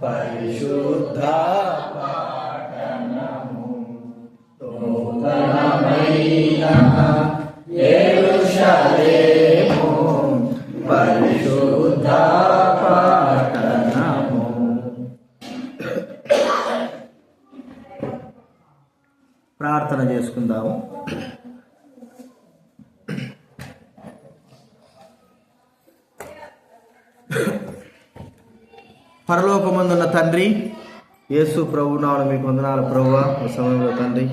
పరిశుద్ధ పట్టణము నూతనమైన యెరూషలేము పరిశుద్ధ పట్టణము. ప్రార్థన చేసుకుందాము. పరలోకమందున్న తండ్రి, యేసు ప్రభు నామమున మీకు వందనాలు ప్రభువా. ఈ సమయంలో తండ్రి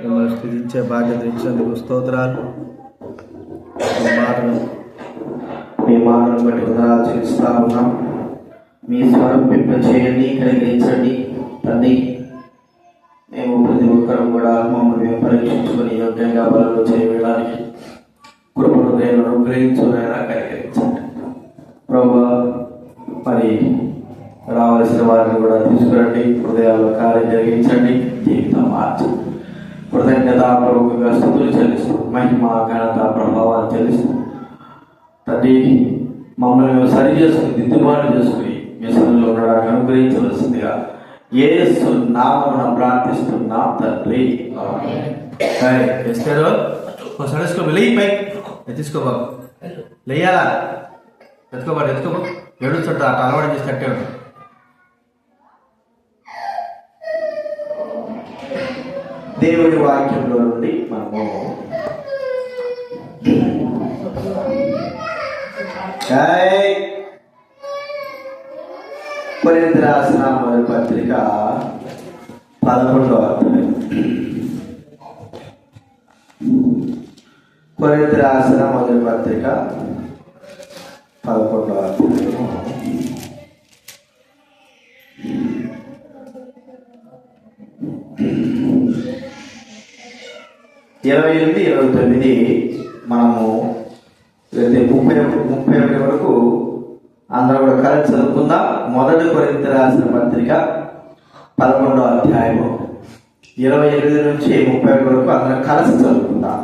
మిమ్మల్ని స్తుతించే బాధ్యత ఇచ్చినందుకు స్తోత్రాలు. మీ మాటను బట్టి వందనాలు చెల్లిస్తా ఉన్నాం. మీ స్వరూపింప చేయండి, కనికరించండి తండ్రి. మేము ప్రతి ఒక్కరం కూడా మమ్మల్ని పరీక్షించుకొని యోగ్యంగా బలంలో చేయడానికి కృపను దేవుడు అనుగ్రహించునైనా కనికరించండి ప్రభువా. మరి రావాల్సిన వారిని కూడా తీసుకురండి, హృదయాల్లో కార్యం జరిగించండి, జీవితం మార్చండి. కృతజ్ఞతాపూర్వకంగా స్తుతులు చెల్లిస్తూ మహిమ ఘనత ప్రభావాలు చెల్లిస్తూ తండ్రి మమ్మల్ని మేము సరి చేసుకుని దిద్దుబాటు చేసుకుని మీ సన్నిధిలో ఉండడానికి అనుగ్రహించవలసిందిగా యేసు నామమున ప్రార్థిస్తున్నాం తండ్రి. చేస్తారు సడస్కో లేయి పై ఎత్తుకోబా, లేయాలా ఎత్తుకోబా, ఎత్తుకోబా. ఏడు చోట అట్లా అలవాటు చేసి కట్టే ఉంటాం. దేవుడి వాక్యంలో నుండి మనము కొరింథీ రాసిన మొదటి పత్రిక 11వ అధ్యాయం. కొరింథీ రాసిన మొదటి పత్రిక 11వ అధ్యాయము 28, 29 మనము 31 వరకు అందరూ కూడా కలిసి చదువుకుందాం. మొదటి కొరింథీ రాసిన పత్రిక 11వ అధ్యాయము 28 నుంచి 30 వరకు అందరూ కలిసి చదువుకుందాం.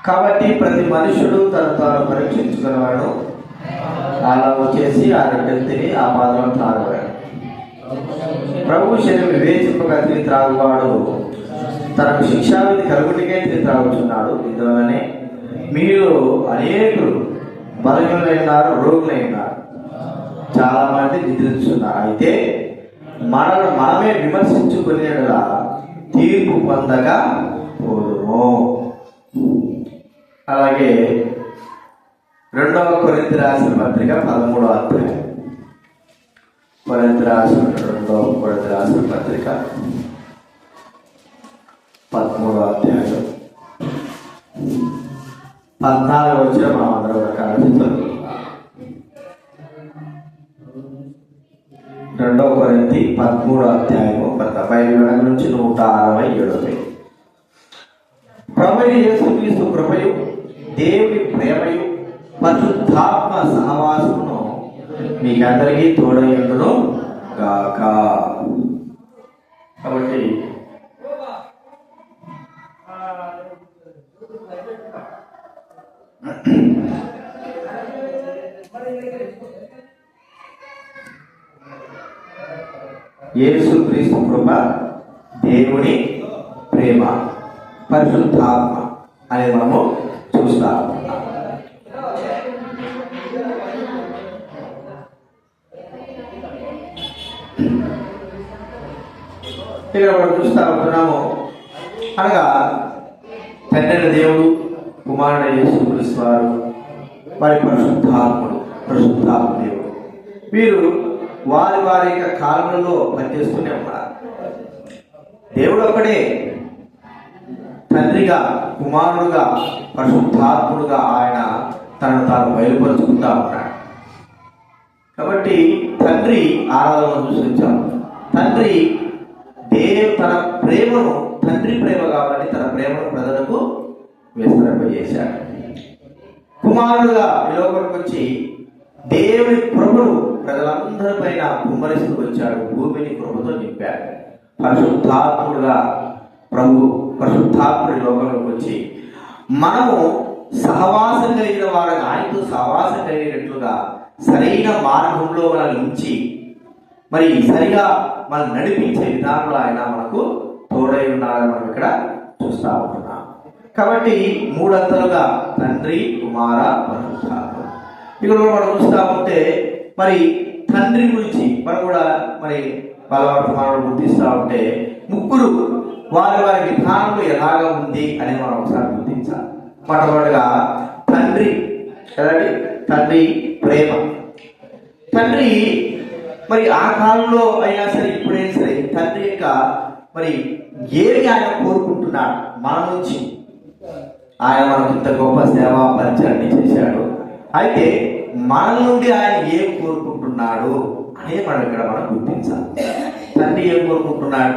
కాబట్టి ప్రతి మనుషుడు తను తాను పరీక్షించుకునేవాడు, అలాగ చేసి ఆ రెండెత్తిని ఆ పాత్రను త్రాగవాడు. ప్రభు శరీరం వివేచింపగా తిని త్రాగువాడు తనకు శిక్షావిధి కలుగుటికే తిని త్రాగుతున్నాడు. ఇందువల్లనే మీలో అనేకులు బలహీనులైనారు, రోగులైనారు, చాలా మంది నిద్రించున్నారు. అయితే మనమే విమర్శించుకునేలా తీర్పు పొందగా పోదుము. అలాగే 2వ కొరింథీ రాసిన పత్రిక 13వ అధ్యాయం. కొరింథీ రాసిన 2వ కొరింథీ రాసిన పత్రిక 13వ అధ్యాయం 14 వచ్చిన మనం అందరం కలిసి చదువుకుందాం. 2వ కొరింథీ 13వ అధ్యాయము 17 నుంచి 167. ప్రభువైన యేసుక్రీస్తు కృపయు దేవుని ప్రేమయు పరిశుద్ధాత్మ సహవాసమును మీకందరికీ తోడయుండును గాక. కాబట్టి యేసుక్రీస్తు కృప, దేవుని ప్రేమ, పరిశుద్ధాత్మ అనేది మనము చూస్తాము. ఇక్కడ మనం చూస్తా ఉంటున్నాము. అనగా తండ్రి దేవుడు, కుమారుడు యేసుక్రీస్తు వారు, వారి పరిశుద్ధాత్మ దేవుడు, వీరు వారి వారి యొక్క కాలంలో పనిచేస్తూనే ఉన్నారు. దేవుడు ఒకడే తండ్రిగా, కుమారుడుగా, పరిశుద్ధాత్ముడుగా ఆయన తనను తాను బయలుపరుచుకుంటా ఉన్నాడు. కాబట్టి తండ్రి ఆరాధన చూసించాము. తండ్రి తన ప్రేమను, తండ్రి ప్రేమ కాబట్టి తన ప్రేమను ప్రజలకు విస్తరింపజేశాడు. కుమారుడుగా ఈ లోకానికి వచ్చి దేవుని కృపను ప్రజలందరి పైన కుమ్మరిస్తూ వచ్చాడు, భూమిని కృపతో నింపాడు. పరిశుద్ధాత్ముడుగా పరిశుద్ధాత్ముడి లోకంలోకి వచ్చి మనము సహవాసం కలిగిన వారిని ఆయనతో సహవాసం కలిగినట్లుగా సరైన మార్గంలో మనల్ని ఉంచి మరి సరిగా మనం నడిపించే విధానంలో ఆయన మనకు తోడై ఉన్నారని మనం ఇక్కడ చూస్తా ఉంటున్నాం. కాబట్టి మూడంతలుగా తండ్రి, కుమార, పరిశుద్ధాత్మ. ఇక్కడ కూడా మనం చూస్తా ఉంటే మరి తండ్రి గురించి మనం కూడా మరి బలవర్తమానం గుర్తిస్తూ ఉంటే ముగ్గురు వారి వారి విధానంలో ఎలాగా ఉంది అని మనం ఒకసారి గుర్తించాలి. మొట్టమొదటిగా తండ్రి కదండి, తండ్రి ప్రేమ. తండ్రి మరి ఆ కాలంలో అయినా సరే ఇప్పుడైనా సరే తండ్రి యొక్క మరి ఏమి ఆయన కోరుకుంటున్నాడు మన నుంచి. ఆయన మనకు ఇంత గొప్ప సేవా పరిచయాన్ని చేశాడు. అయితే మన నుండి ఆయన ఏం కోరుకుంటున్నాడు అనేది మనం ఇక్కడ మనం గుర్తించాలి. తండ్రి ఏం కోరుకుంటున్నాడు?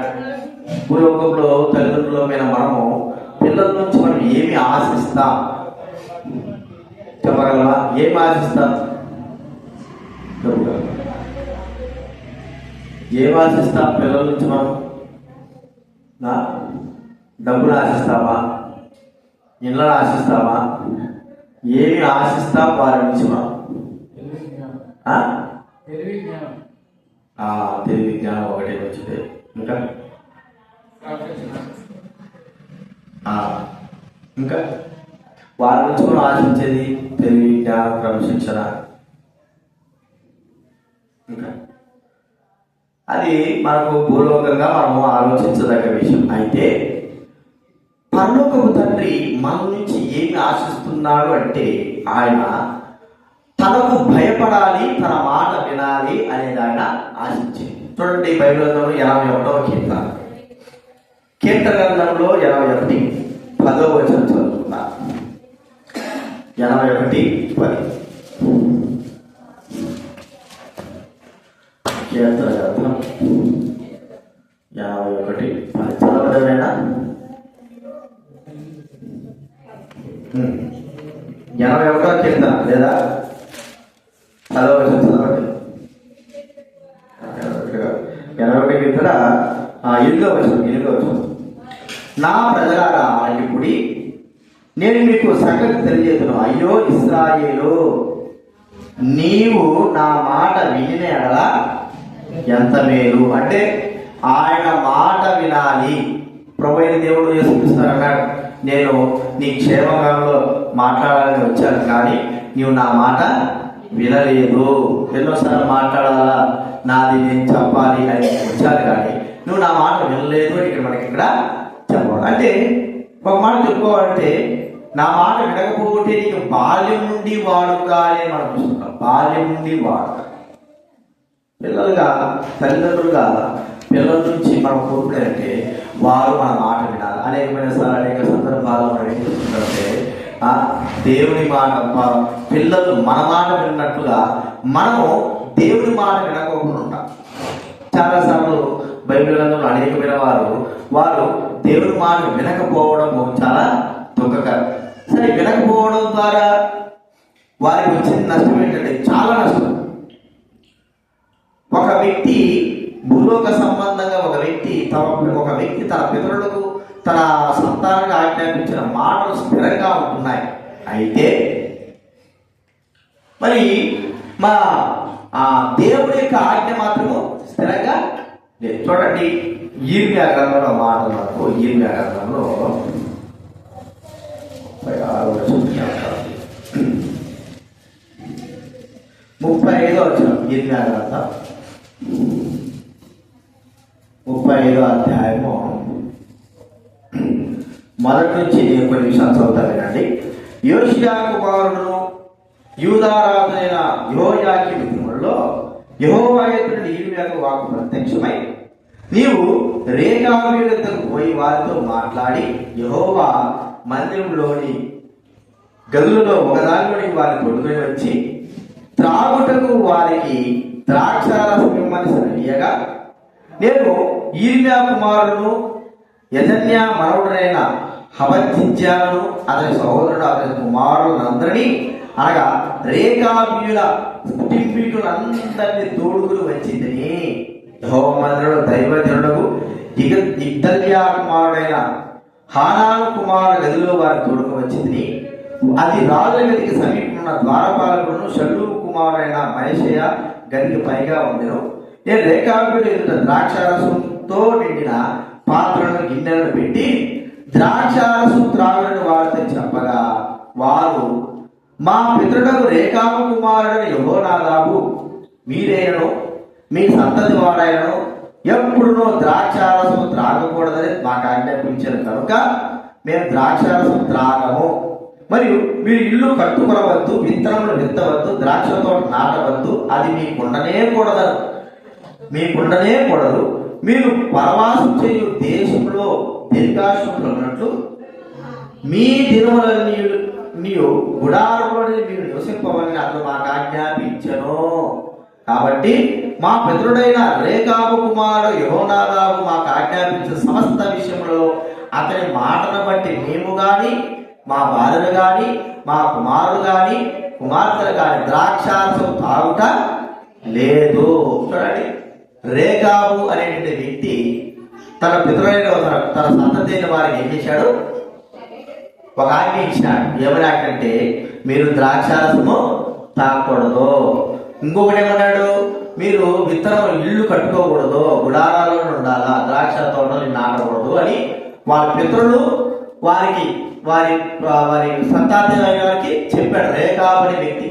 భూలోకంలో తల్లిదండ్రులమైన మనము పిల్లల నుంచి మనం ఏమి ఆశిస్తాం చెప్పగలమా? ఏమి ఆశిస్తాం? ఏం ఆశిస్తాం పిల్లల నుంచి మనం? డబ్బును ఆశిస్తామా? ఇళ్ళను ఆశిస్తామా? ఏమి ఆశిస్తాం వారి నుంచి మనం? తెలివి జ్ఞానం ఒకటే వచ్చింది. ఇంకా ఇంకా వారి నుంచి మనం ఆశించేది తెలివి, జ్ఞానం, క్రమశిక్షణ. ఇంకా అది మనకు భూలోకంగా మనము ఆలోచించదగ్గ విషయం. అయితే పరలోకపు తండ్రి మన నుంచి ఏమి ఆశిస్తున్నాడు అంటే ఆయన తనకు భయపడాలి, తన మాట వినాలి అనేది ఆయన ఆశించింది. చూడండి, బైబిల్ గ్రంథంలో 81వ కీర్తన, కీర్తన గ్రంథంలో 81 10వ వచనం చదువుతున్నా. 81:10 కీర్తన గ్రంథం 81:10 చదవడమేనా? 81వ కీర్తన లేదా 10వ వచనం చదవండి. 81 కీర్తన 8వ వచనం. నా ప్రజలారా ఆలకింపుడి, నేను మీకు సంగతి తెలియజేతును. అయ్యో ఇశ్రాయేలు, నీవు నా మాట వినిన ఎడల ఎంత మేలు. అంటే ఆయన మాట వినాలి. ప్రభువైన దేవుడు యేసుక్రీస్తు నేను నీ క్షేమకాలంలో మాట్లాడాలని వచ్చాను, కానీ నీవు నా మాట వినలేదు. ఎన్నోసార్లు మాట్లాడాలా, నాది నేను చెప్పాలి అని వచ్చాను, కానీ నువ్వు నా మాట వినలేదు అని ఇక్కడ మనకి ఇక్కడ చెప్పాలి. అంటే ఒక మాట చెప్పుకోవాలంటే నా మాట వినకపోతే నీకు బాల్యం నుండి వాడుగా అని మనం చూస్తున్నాం. బాల్యం నుండి వాడుక. పిల్లలుగా తల్లిదండ్రులుగా పిల్లల నుంచి మనం కోరుకునేదంటే వారు మన మాట వినాలి. అనేక సందర్భాల్లో మనం ఏం చూస్తుంటే దేవుని మాట పిల్లలు మన మాట విన్నట్టుగా మనము దేవుని మాట వినకోకుండా ఉంటాం. చాలాసార్లు బైబిల్ గ్రంథంలో అనేకమైన వారు దేవుని మాట వినకపోవడం చాలా దుఃఖకరం. సరే, వినకపోవడం ద్వారా వారికి వచ్చిన నష్టం ఏంటంటే చాలా నష్టం. ఒక వ్యక్తి భూలోక సంబంధంగా ఒక వ్యక్తి తన పితరులకు తన సంతానానికి ఆజ్ఞాపించిన మాటలు స్థిరంగా ఉంటున్నాయి. అయితే మరి మా దేవుడి యొక్క ఆజ్ఞ మాత్రము స్థిరంగా లేదు. చూడండి, ఈర్మ్యా గ్రంథంలో మాటలు మనకు ఈర్మ్యా గ్రంథంలో 35వ వచనం. ఈర్మ్యా గ్రంథం 35వ అధ్యాయము మొదటి నుంచి నేను కొన్ని విషయాలు చదువుతా వినండి. యోషియా కుమారుడును యూదారాజైన యెహోయాకీము దినములలో యెహోవా యొద్ద ఈర్మ్యాకు వాక్కు ప్రత్యక్షమై, నీవు రేకాబీయుల వద్దకు పోయి వారితో మాట్లాడి యెహోవా మందిరంలోని గదులలో ఒకదానిలోని వారిని కొడుకుని వచ్చి త్రాగుటకు వారికి ద్రాక్షారసం ఇమ్మని సెలవీయగా, నేను ఈర్మ్యా కుమారుడును యజన్యా మనవుడైన హబద్జిజ్యాను అతని సహోదరుడు అతని కుమారులందరినీ అనగా రేకాబీయుల కుటుంబీకులందరినీ తోడుకుని వచ్చిందని యెహోవా మందిరంలో దైవజనులకు ఇగ్దల్యా కుమారుడైన హానాను కుమారు గదిలో వారి తోడుకు వచ్చిందని, అది రాజుల గదికి సమీపమున్న ద్వారపాలకులను షల్లూము కుమారుడైన మనిషయ గదికి పైగా ఉండెను. నేను రేఖాబుడి ఎదుట ద్రాక్షారసంతో నిండిన పాత్రలను గిన్నెలను పెట్టి ద్రాక్షారసం త్రాగుడని వారితో చెప్పగా, వారు మా పితరుడకు రేఖాబు కుమారుడైన యెహోనాదాబు మీరైనను మీ సంతతి వారైనను ఎప్పుడునూ ద్రాక్షారసం త్రాగకూడదని మాకు ఆజ్ఞాపించారు కనుక మేము ద్రాక్షారసం త్రాగము. మరియు మీరు ఇల్లు కట్టుకొనవద్దు, విత్తనములు విత్తవద్దు, ద్రాక్ష తోట నాటవద్దు, అది మీకుండనే కూడదు. మీరు పరవాసం చేయు దేశంలో దీర్ఘాయుష్యులన్నట్లు మీ దినములన్నీ గుడారంలో మీరు నివసింపవని అతను మాకు ఆజ్ఞాపించను. కాబట్టి మా పితరుడైన రేఖాబు కుమారుడు యెహోనాదాబు మాకు ఆజ్ఞాపించిన సమస్త విషయంలో అతని మాటను బట్టి మేము గాని, మా భార్యలు గాని, మా కుమారులు గాని, కుమార్తెలు గాని ద్రాక్షారసం తాగుట లేదు. చూడండి, రేఖాబు అనేటువంటి వ్యక్తి తన పితరులైన తన సంతతి అయిన వారికి ఏం చేశాడు? ఒక ఆజ్ఞ ఇచ్చాడు. ఏమని ఆజ్ఞ అంటే, మీరు ద్రాక్షారసము తాగకూడదు. ఇంకొకటి ఏమన్నాడు? మీరు విత్తనం ఇల్లు కట్టుకోకూడదు, గుడారాల్లో ఉండాలా, ద్రాక్ష తోటలు నాటకూడదు అని వాళ్ళ పితరులు వారి సంతాతి వారికి చెప్పాడు రేఖాబు అనే వ్యక్తి.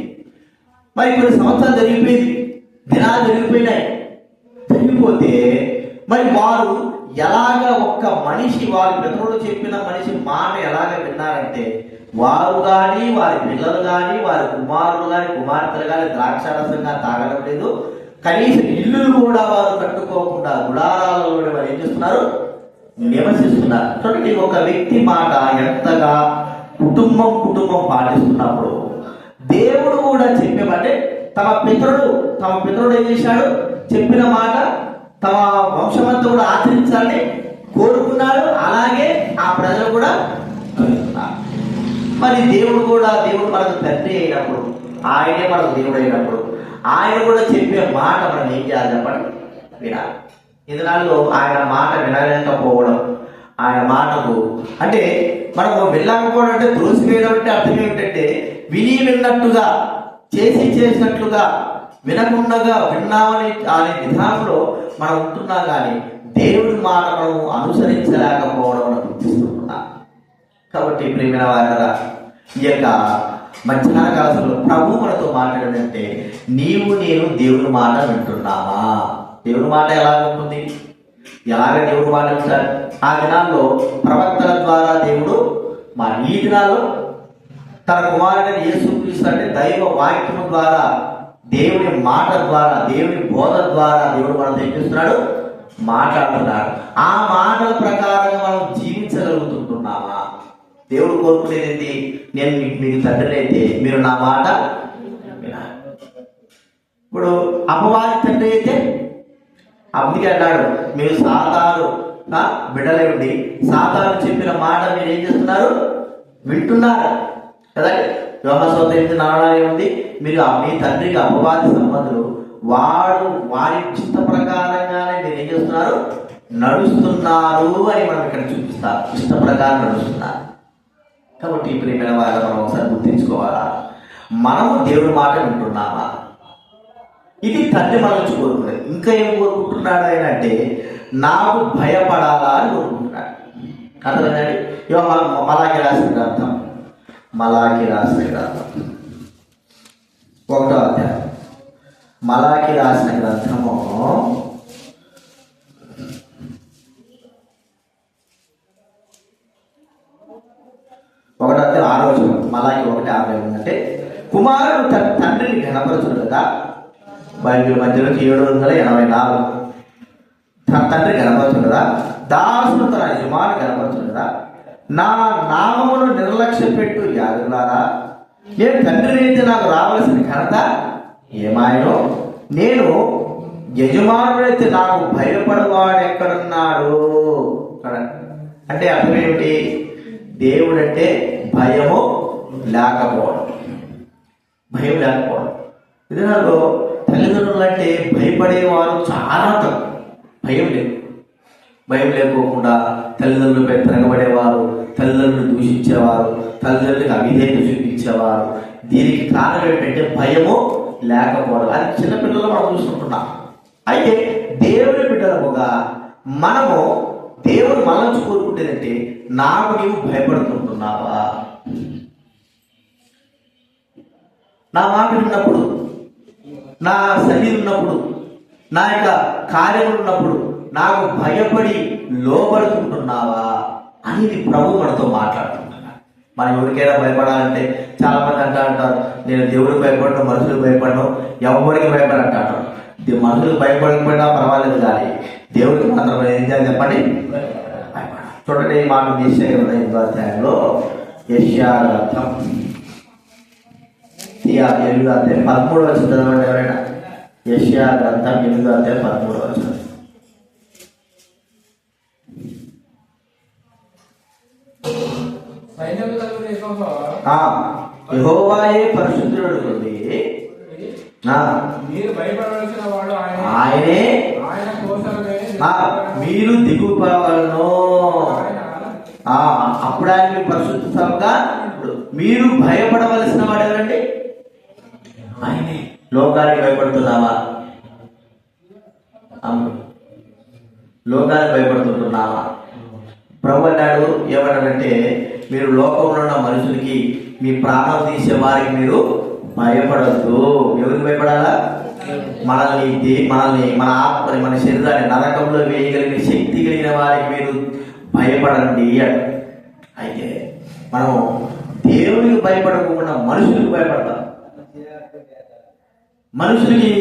మరి కొన్ని సంవత్సరాలు జరిగిపోయింది, దినాలు జరిగిపోతే మరి వారు ఎలాగ ఒక్క మనిషి, వారి పితరులు చెప్పిన మనిషి మాట ఎలాగ విన్నారంటే, వారు కానీ, వారి పిల్లలు కానీ, వారి కుమారులు కానీ, కుమార్తెలు కానీ ద్రాక్షారసంగా తాగడం లేదు. కనీసం ఇల్లులు కూడా వారు కట్టుకోకుండా గుడారాలలో వారు ఏం చేస్తున్నారు? నివసిస్తున్నారు. చూడండి, ఒక వ్యక్తి మాట ఎంతగా కుటుంబం పాటిస్తున్నప్పుడు దేవుడు కూడా చెప్పేమంటే తమ పితరుడు ఏం చేశాడు? చెప్పిన మాట తమ వంశమంతా కూడా ఆచరించాలని కోరుకున్నాడు. అలాగే ఆ ప్రజలు కూడా కోరుకున్నారు. మరి దేవుడు మనకు తండ్రి అయినప్పుడు, ఆయనే మనకు దేవుడు అయినప్పుడు, ఆయన కూడా చెప్పే మాట మనం ఏం చేయాలి చెప్పండి? వినాలి. ఈ దినాల్లో ఆయన మాట వినలేకపోవడం, ఆయన మాటకు అంటే మనము వెళ్ళకపోవడం అంటే త్రోసివేయడం అంటే అర్థం ఏమిటంటే, విన్నట్టుగా చేసినట్లుగా వినకుండా విన్నామని అనే విధానంలో మనం ఉంటున్నా కానీ దేవుడి మాట మనం అనుసరించలేకపోవడం మనం గుర్తిస్తున్నాం. కాబట్టి ప్రియమైన వారరా, ఈ యొక్క మధ్యాహ్న కాలంలో ప్రభు మనతో మాట్లాడదంటే, నేను దేవుడి మాట వింటున్నావా? దేవుడి మాట ఎలా ఉంటుంది? ఎలాగ దేవుడు మాట వింటారు? ఆ దినాల్లో ప్రవక్తల ద్వారా దేవుడు ఈ దినాల్లో తన కుమారుడైన యేసుక్రీస్తు అంటే దైవ వాక్యము ద్వారా, దేవుని మాట ద్వారా, దేవుని బోధ ద్వారా దేవుడు మనతో ఏం చేస్తున్నాడు? మాట్లాడుతున్నాడు. ఆ మాటల ప్రకారంగా మనం జీవించగలుగుతుంటున్నామా? దేవుడు కోరుకునేది, నేను మీకు తండ్రి అయితే మీరు నా మాట వినాలి. ఇప్పుడు అమ్మవారి తండ్రి అయితే అందుకే అన్నాడు, మీరు సాతాను బిడ్డలేండి, సాతాను చెప్పిన మాట మీరు ఏం చేస్తున్నారు? వింటున్నారు కదా. యోహాను 8:4 ఉంది, మీరు మీ తండ్రికి అపవాది సంబంధులు, వారి చిత్త ప్రకారంగానే మీరు ఏం చేస్తున్నారు? నడుస్తున్నారు అని మనం ఇక్కడ చూపిస్తారు. ఇష్ట ప్రకారం నడుస్తున్నారు. కాబట్టి ప్రియమైన వారిని మనం ఒకసారి గుర్తించుకోవాలా, మనము దేవుడి మాట వింటున్నామా? ఇది తండ్రి మన నుంచి కోరుకునేది. ఇంకా ఏం కోరుకుంటున్నాడు ఆయన అంటే, నాకు భయపడాలా అని కోరుకుంటున్నాడు. అర్థమైందండి? మలాకి రాసిన గ్రంథం 1వ అధ్యాయం. మలాకి రాసిన గ్రంథము 1వ అధ్యాయం 6వ వచనం. మలాకి 1:6 ఏముందంటే, కుమారుడు తన తండ్రిని ఘనపరచును కదా. బైబిల్ మధ్యలో 784. తన తండ్రి గణపరచును కదా, దాసుడు తన యజమాని గణపరచును కదా. నా నామమును నిర్లక్ష్య పెట్టు యాజకులారా, నేను తండ్రిని అయితే నాకు రావలసిన ఘనత ఏమాయనో, నేను యజమానుడైతే నాకు భయపడవాడు ఎక్కడున్నాడు? అంటే అర్థం ఏమిటి? దేవుడంటే భయము లేకపోవడం. ఇదిలో తల్లిదండ్రులు అంటే భయపడేవారు చాలా తక్కువ. భయం లేకోకుండా తల్లిదండ్రులపై తిరగబడేవారు, తల్లిదండ్రులు దూషించేవారు, తల్లిదండ్రులకు అవిధేయత చూపించేవారు. దీనికి కారణం ఏంటంటే భయము లేకపోవడం. అది చిన్నపిల్లలు మనం చూస్తుంటున్నాం. అయితే దేవుని బిడ్డలముగా మనము దేవుడు మన నుంచి కోరుకుంటేదంటే నాకు నీవు భయపడుతుంటున్నావా? నా మాట విన్నప్పుడు, నా సన్నిధి ఉన్నప్పుడు, నా యొక్క కార్యములు ఉన్నప్పుడు నాకు భయపడి లోబడుతుంటున్నావా అనేది ప్రభు మనతో మాట్లాడుతుంటున్నాడు. మనం ఎవరికైనా భయపడాలంటే చాలా మంది అంటారు, నేను దేవుడికి భయపడను, మనుషులకు భయపడను, ఎవరికి భయపడంటాడు. మనుషులకు భయపడకపోయినా పర్వాలేదు, కానీ దేవుడికి మాత్రం ఏం చేయాలి చెప్పండి? చూడండి, మాకు యెషయా 8వ అధ్యాయంలో యెషయా గ్రంథం 8వ అధ్యాయం 13వ వచనం చదవండి ఎవరైనా. యెషయా గ్రంథం 8వ అధ్యాయం 13వ వచనం. యెహోవాయే పరిశుద్ధుడు, ఆయనే మీరు దిగుపోవాలను. అప్పుడు ఆయన మీ పరిశుద్ధ స్థలంగా. మీరు భయపడవలసిన వాడు ఎవరండి? ఆయనే. లోకానికి భయపడుతున్నావా? లోకానికి భయపడుతుంటున్నావా? ప్రభు అన్నాడు ఏమన్నాడంటే, మీరు లోకంలో ఉన్న మనుషులకి, మీ ప్రాణం తీసే వారికి మీరు భయపడద్దు. ఎవరికి భయపడాలా? మనల్ని మన ఆత్మని, మన శరీరాన్ని నరకంలో వేయగలిగిన శక్తి కలిగిన వారికి మీరు భయపడండి అని. అయితే మనం దేవునికి భయపడకుండా మనుషులకు భయపడతాం. మనుషులకి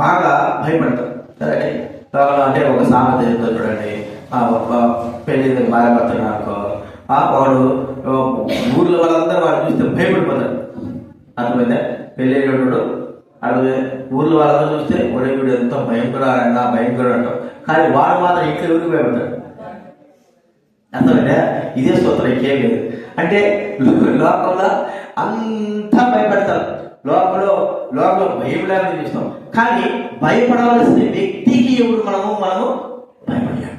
బాగా భయపడతాం కదండి. అంటే ఒక సామెత చెప్తారు చూడండి, పెళ్లి బాధపడుతున్నాడు అనుకో, వాడు ఊర్లో వాళ్ళందరూ వాడు చూస్తే భయపడిపోతారు. అర్థమైందా? పెళ్ళేటోడు అడుగు ఊర్లో వాళ్ళందరూ చూస్తే ఒడేవుడు ఎంతో భయంకరుడు అంటాం, కానీ వాడు మాత్రం ఇక్కడ ఊరికి భయపడతాడు. అర్థమైందా? ఇదే సూత్రం, ఇంకేం లేదు. అంటే లోకంలో అంతా భయపడతారు, లోకంలో భయం లేదని చూస్తాం, కానీ భయపడవలసిన వ్యక్తికి ఎవరు మనము భయపడాలి.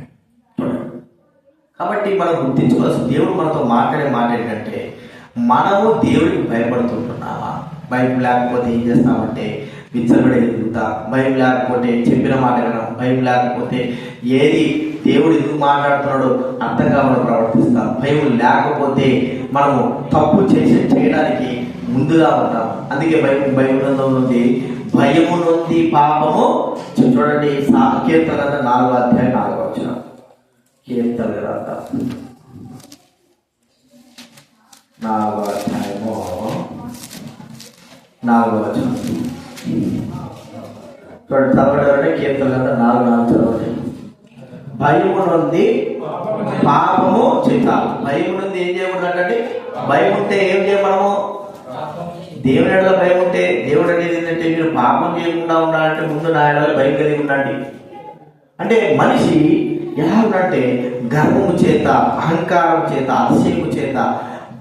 కాబట్టి మనం గుర్తించుకోవాల్సిన, దేవుడు మనతో మాట్లాడే మాట ఏంటంటే, మనము దేవుడికి భయపడుతుంటున్నామా? భయం లేకపోతే ఏం చేస్తామంటే విచ్చలబడి ఎదుగుతాం. భయం లేకపోతే చెప్పిన మాట వినడం, భయం లేకపోతే ఏది దేవుడు ఎందుకు మాట్లాడుతున్నాడో అర్థం కావాలని ప్రవర్తిస్తాం. భయం లేకపోతే మనము తప్పు చేయడానికి ముందుగా ఉంటాం. అందుకే భయం ఉంది, భయము నుండి పాపము. చూడండి, కీర్తన 4వ అధ్యాయం 4వ వచనం. కీర్తన 4వ అధ్యాయము 4వ వచనం. చూడండి, చదవడం. కీర్తన 4:4 చదవండి. భయము నుండి పాపము చేయాలి. భయం నుండి ఏం చేయకూడదు అంటే, భయం ఉంటే ఏం చేయమనము? దేవుని ఎడల భయం ఉంటే, దేవుడు అనేది ఏంటంటే, మీరు పాపం చేయకుండా ఉండాలంటే ముందు నా ఎడల భయం కలిగి ఉండండి. అంటే మనిషి ఎలా ఉందంటే, గర్వము చేత, అహంకారం చేత, అతిశయము చేత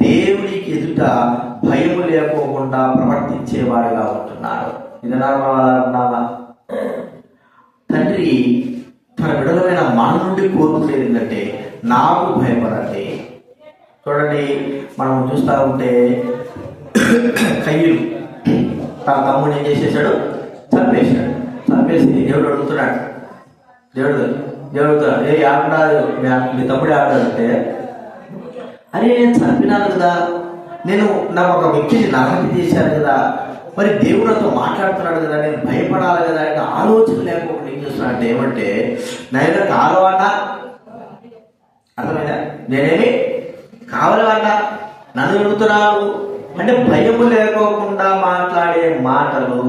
దేవుడికి ఎదుట భయము లేకోకుండా ప్రవర్తించేవాడుగా ఉంటున్నాడు. ఇదన్నావా? తండ్రి తన విడలమైన మన నుండి కోరుకునేది ఏంటంటే, నాకు భయపడండి. చూడండి, మనం చూస్తూ ఉంటే కయ్యూరు తన తమ్ముడు ఏం చేసేసాడు? చంపేశాడు. చంపేసి దేవుడు అడుగుతున్నాడు, దేవుడు ఏ ఆడాడు, మీ తమ్ముడే ఆడాడంటే, అరే నేను చంపినాను కదా, నేను నాకు ఒక వ్యక్తిని నరహత్య చేశాను కదా, మరి దేవుడితో మాట్లాడుతున్నాడు కదా, నేను భయపడాలి కదా అంటే ఆలోచన లేకపోకుండా ఏం చేస్తున్నాడంటే, ఏమంటే నేను కావాలన్నా, అర్థమైందా? నేనేమి కావాలన్నా నన్ను అడుగుతున్నాను అంటే భయము లేకోకుండా మాట్లాడే మాటలు.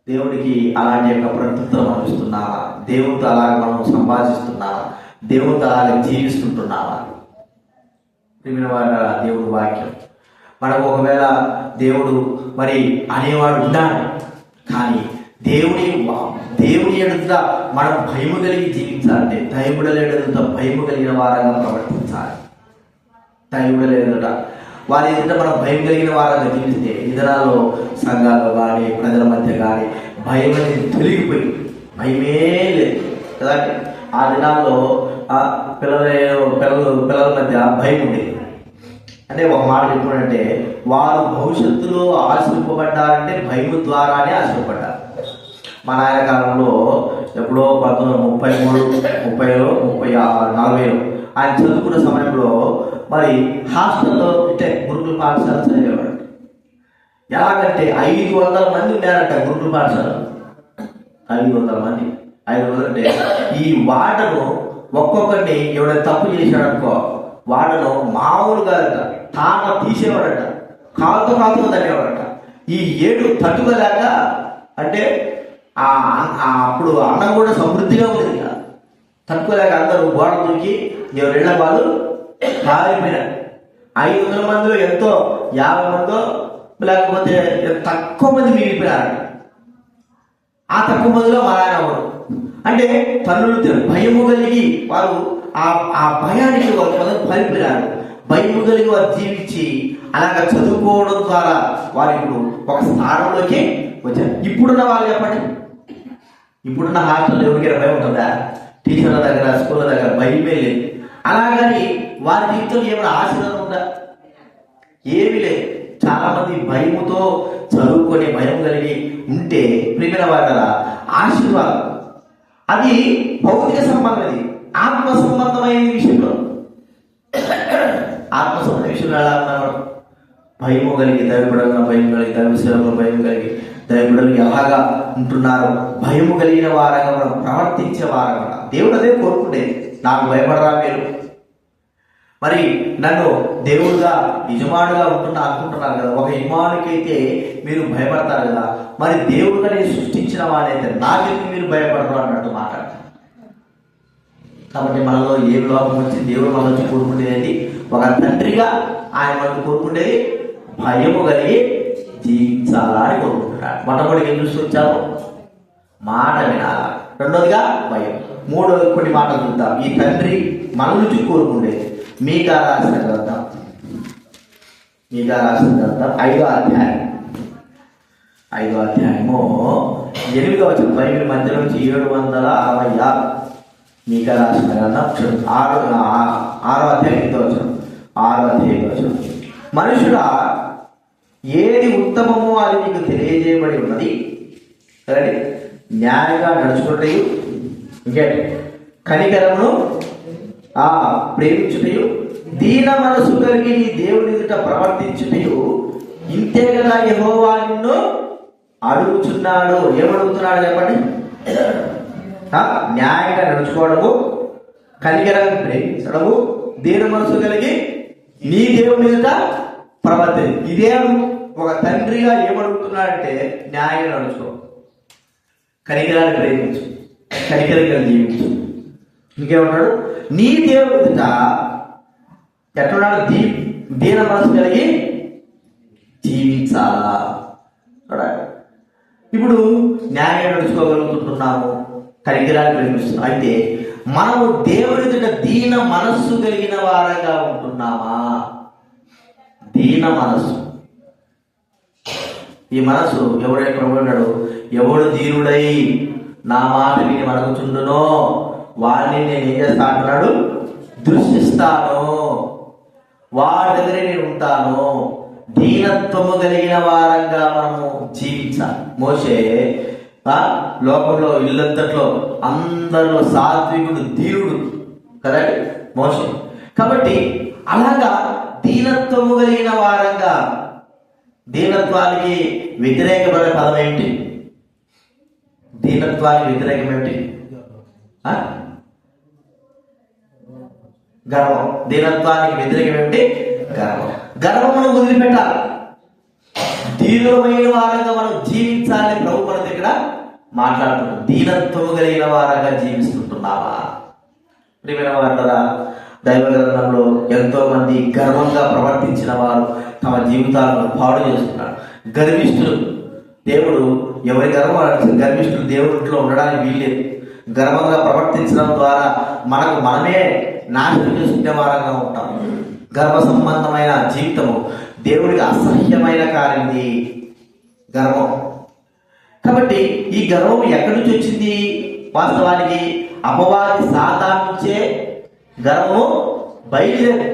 దేవుడికి అలాంటి యొక్క ప్రకృతితో మనం ఇస్తున్నావా? దేవుడితో అలాగే మనం సంభాషిస్తున్నావా? దేవుడితో అలాగే జీవిస్తుంటున్నావా? ప్రియమైన వారి దేవుడి వాక్యం మనకు ఒకవేళ దేవుడు మరి అనేవాడు ఉన్నాడు, కానీ దేవుని ఎదుట మనం భయము కలిగి జీవించాలంటే, దైవుడుల ఎదుట భయము కలిగిన వారంగా ప్రవర్తించాలి. దైవుడుల ఎదుట వారి ఎదుట మనం భయం కలిగిన వారంగా జీవిస్తే, ఇతరాల్లో సంఘాల్లో కానీ ప్రజల మధ్య కానీ భయం అనేది తొలగిపోయి భయమే లేదు కదా. ఆ దినాల్లో పిల్లల మధ్య భయం ఉండేది. అంటే ఒక మాట చెప్పుకుంటే వారు భవిష్యత్తులో ఆశీర్వపడ్డారంటే భయము ద్వారానే ఆశీర్వపడ్డారు. మా నాయన కాలంలో ఎప్పుడో 1933, 40లో ఆయన చదువుకున్న సమయంలో మరి హాస్టల్లో అంటే గురుకుల పాఠశాల చదివేవాడు. ఎలాగంటే 500 మంది ఉన్నారంట గురుకుల పాఠశాల. 500 మంది. 500 అంటే ఈ వార్డను ఒక్కొక్కరిని ఎవడైనా తప్పు చేశాడనుకో వాడను మామూలుగా తాట తీసేవాడట, కాలుతో తనేవాడట. ఈ 7 తట్టుకోలేక అంటే అప్పుడు అన్నం కూడా సమృద్ధిగా ఉంది కదా, తట్టుకోలేక అందరూ గోడ దూకి ఎవరిళ్ళ వాళ్ళు కాలిపోయినారు. 500 మందిలో ఎంతో 50 మందో లేకపోతే తక్కువ మంది మిగిలిపోయారు. ఆ తక్కువ మందిలో మా ఆయన ఒకడు. అంటే తల్లులు భయము కలిగి వారు ఆ భయానికి వారు పలిపోయారు. భయము కలిగి వారు జీవించి అలాగ చదువుకోవడం ద్వారా వారు ఇప్పుడు ఒక స్థానంలోకి వచ్చారు. ఇప్పుడున్న వాళ్ళు చెప్పండి, ఇప్పుడున్న హాస్టల్లో ఎవరికైనా భయం ఉంటుందా? టీచర్ల దగ్గర స్కూళ్ళ దగ్గర భయమే లేదు. అలాగని వారి జీవితంలో ఏమైనా ఆశీర్వాదం ఉందా? ఏమీ లేదు. చాలా మంది భయముతో చదువుకొని భయం కలిగి ఉంటే ప్రియమైన వారి ఆశీర్వాదం అది భౌతిక సంబంధం, ఆత్మ సంబంధమైన విషయంలో ఆత్మ సంబంధ విషయంలో ఎలా ఉన్నారు? భయము కలిగి దైవబిడ్డల భయం కలిగి దైవ సేవకుల భయం కలిగి దైవబిడ్డలు ఎలాగా ఉంటున్నారు? భయము కలిగిన వారంగా మనం ప్రవర్తించే వారంగా దేవుడు అదే కోరుకుండేది. నాకు భయపడరా మీరు? మరి నన్ను దేవుడుగా యజమానుగా అనుకుంటున్నారు కదా. ఒక యజమానుకైతే మీరు భయపడతారు కదా, మరి దేవుడుగా నేను సృష్టించిన వాడైతే నాకెందుకు మీరు భయపడరు అన్నట్టు మాట్లాడతారు. కాబట్టి మనలో ఏ లోపం వచ్చి దేవుడు మన వచ్చి కోరుకునేది ఒక తండ్రిగా ఆయన మనకు కోరుకునేది భయము కలిగి జీవించాలా అని కోరుకుంటున్నాడు. మొట్టమొదటిగా ఏం చూసుకొచ్చాము? మాట వినాలా. రెండోదిగా భయం. మూడోది కొన్ని మాటలు చూద్దాం. ఈ తండ్రి మన నుంచి కోరుకునేది. మీకా రాసిన గ్రంథం 5వ అధ్యాయం 8వ వచనం. బైబిల్ మధ్య నుంచి 766. మీకా రాసిన గ్రంథం 6వ అధ్యాయం 8వ వచనం. 6వ అధ్యాయం 8వ వచనం. మనుషుడా, ఏది ఉత్తమమో అది నీకు తెలియజేయబడి ఉన్నది. సరే, న్యాయంగా నడుచుకుంటూ ఇంకేంటి కనికరమును ప్రేమించుటయు దీన మనసు కలిగి నీ దేవుని ఎదుట ప్రవర్తించుటయు ఇంతే కదా యెహోవా నిన్ను అడుగుచున్నాడు. ఏమడుగుతున్నాడు చెప్పండి? న్యాయంగా నడుచుకోవడము, కనికరాన్ని ప్రేమించడము, దీన మనసు కలిగి నీ దేవుని ఎదుట ప్రవర్తి. ఇదే ఒక తండ్రిగా ఏమడుగుతున్నాడంటే న్యాయంగా నడుచుకో, కనికరాన్ని ప్రేమించు, కనికరంగా జీవించు. ఇంకేమన్నాడు? నీ దేవుని ఎదుట ఎట్లున్నాడు? దీన మనసు కలిగి జీవించాలా. ఇప్పుడు న్యాయంగా నడుచుకోగలుగుతున్నాము, కనికరాన్ని ప్రేమిస్తున్నాం. అయితే మనము దేవుని ఎదుట దీన మనస్సు కలిగిన వారంగా ఉంటున్నామా? దీన మనస్సు. ఈ మనసు ఎవడైతే ఉన్నాడు? ఎవడు దీనుడై నా మాట విని మనకుచుండునో వాడిని నేను ఏం చేస్తా అంటున్నాడు? దృష్టిస్తాను, వాడి దగ్గరే నేను ఉంటాను. దీనత్వము కలిగిన వారంగా మనము జీవించాలి. మోషే లోకంలో ఇల్లంతట్లో అందరిలో సాత్వికుడు, దీనుడు కదా మోషే. కాబట్టి అలాగా దీనత్వము కలిగిన వారంగా. దీనత్వానికి వ్యతిరేకమైన పదం ఏమిటి? దీనత్వానికి వ్యతిరేకం ఏమిటి? గర్వం. దీనత్వానికి వ్యతిరేకం ఏమిటి? గర్వం. గర్వమును వదిలిపెట్టాలి. దీనులమైన వారంగా మనం జీవించాలని ప్రభు మన దగ్గర మాట్లాడుతున్నాం. దీనత్వము కలిగిన వారంగా జీవిస్తుంటున్నావా? ప్రియమైన వారందరా, దైవ గ్రంథంలో ఎంతో మంది గర్వంగా ప్రవర్తించిన వారు తమ జీవితాలను పాడు చేస్తున్నారు. గర్విష్ఠులు. దేవుడు ఎవరి గర్విష్ఠులు దేవుడిలో ఉండడానికి వీల్లేదు. గర్వంగా ప్రవర్తించడం ద్వారా మనమే నాశనం చేసుకునే వారంగా ఉంటాం. గర్వ సంబంధమైన జీవితము దేవుడికి అసహ్యమైన కార్యం ఇది గర్వం. కాబట్టి ఈ గర్వం ఎక్కడి నుంచి వచ్చింది? వాస్తవానికి అపవాది సాతాను నుంచే గర్వము బయలుదేరి.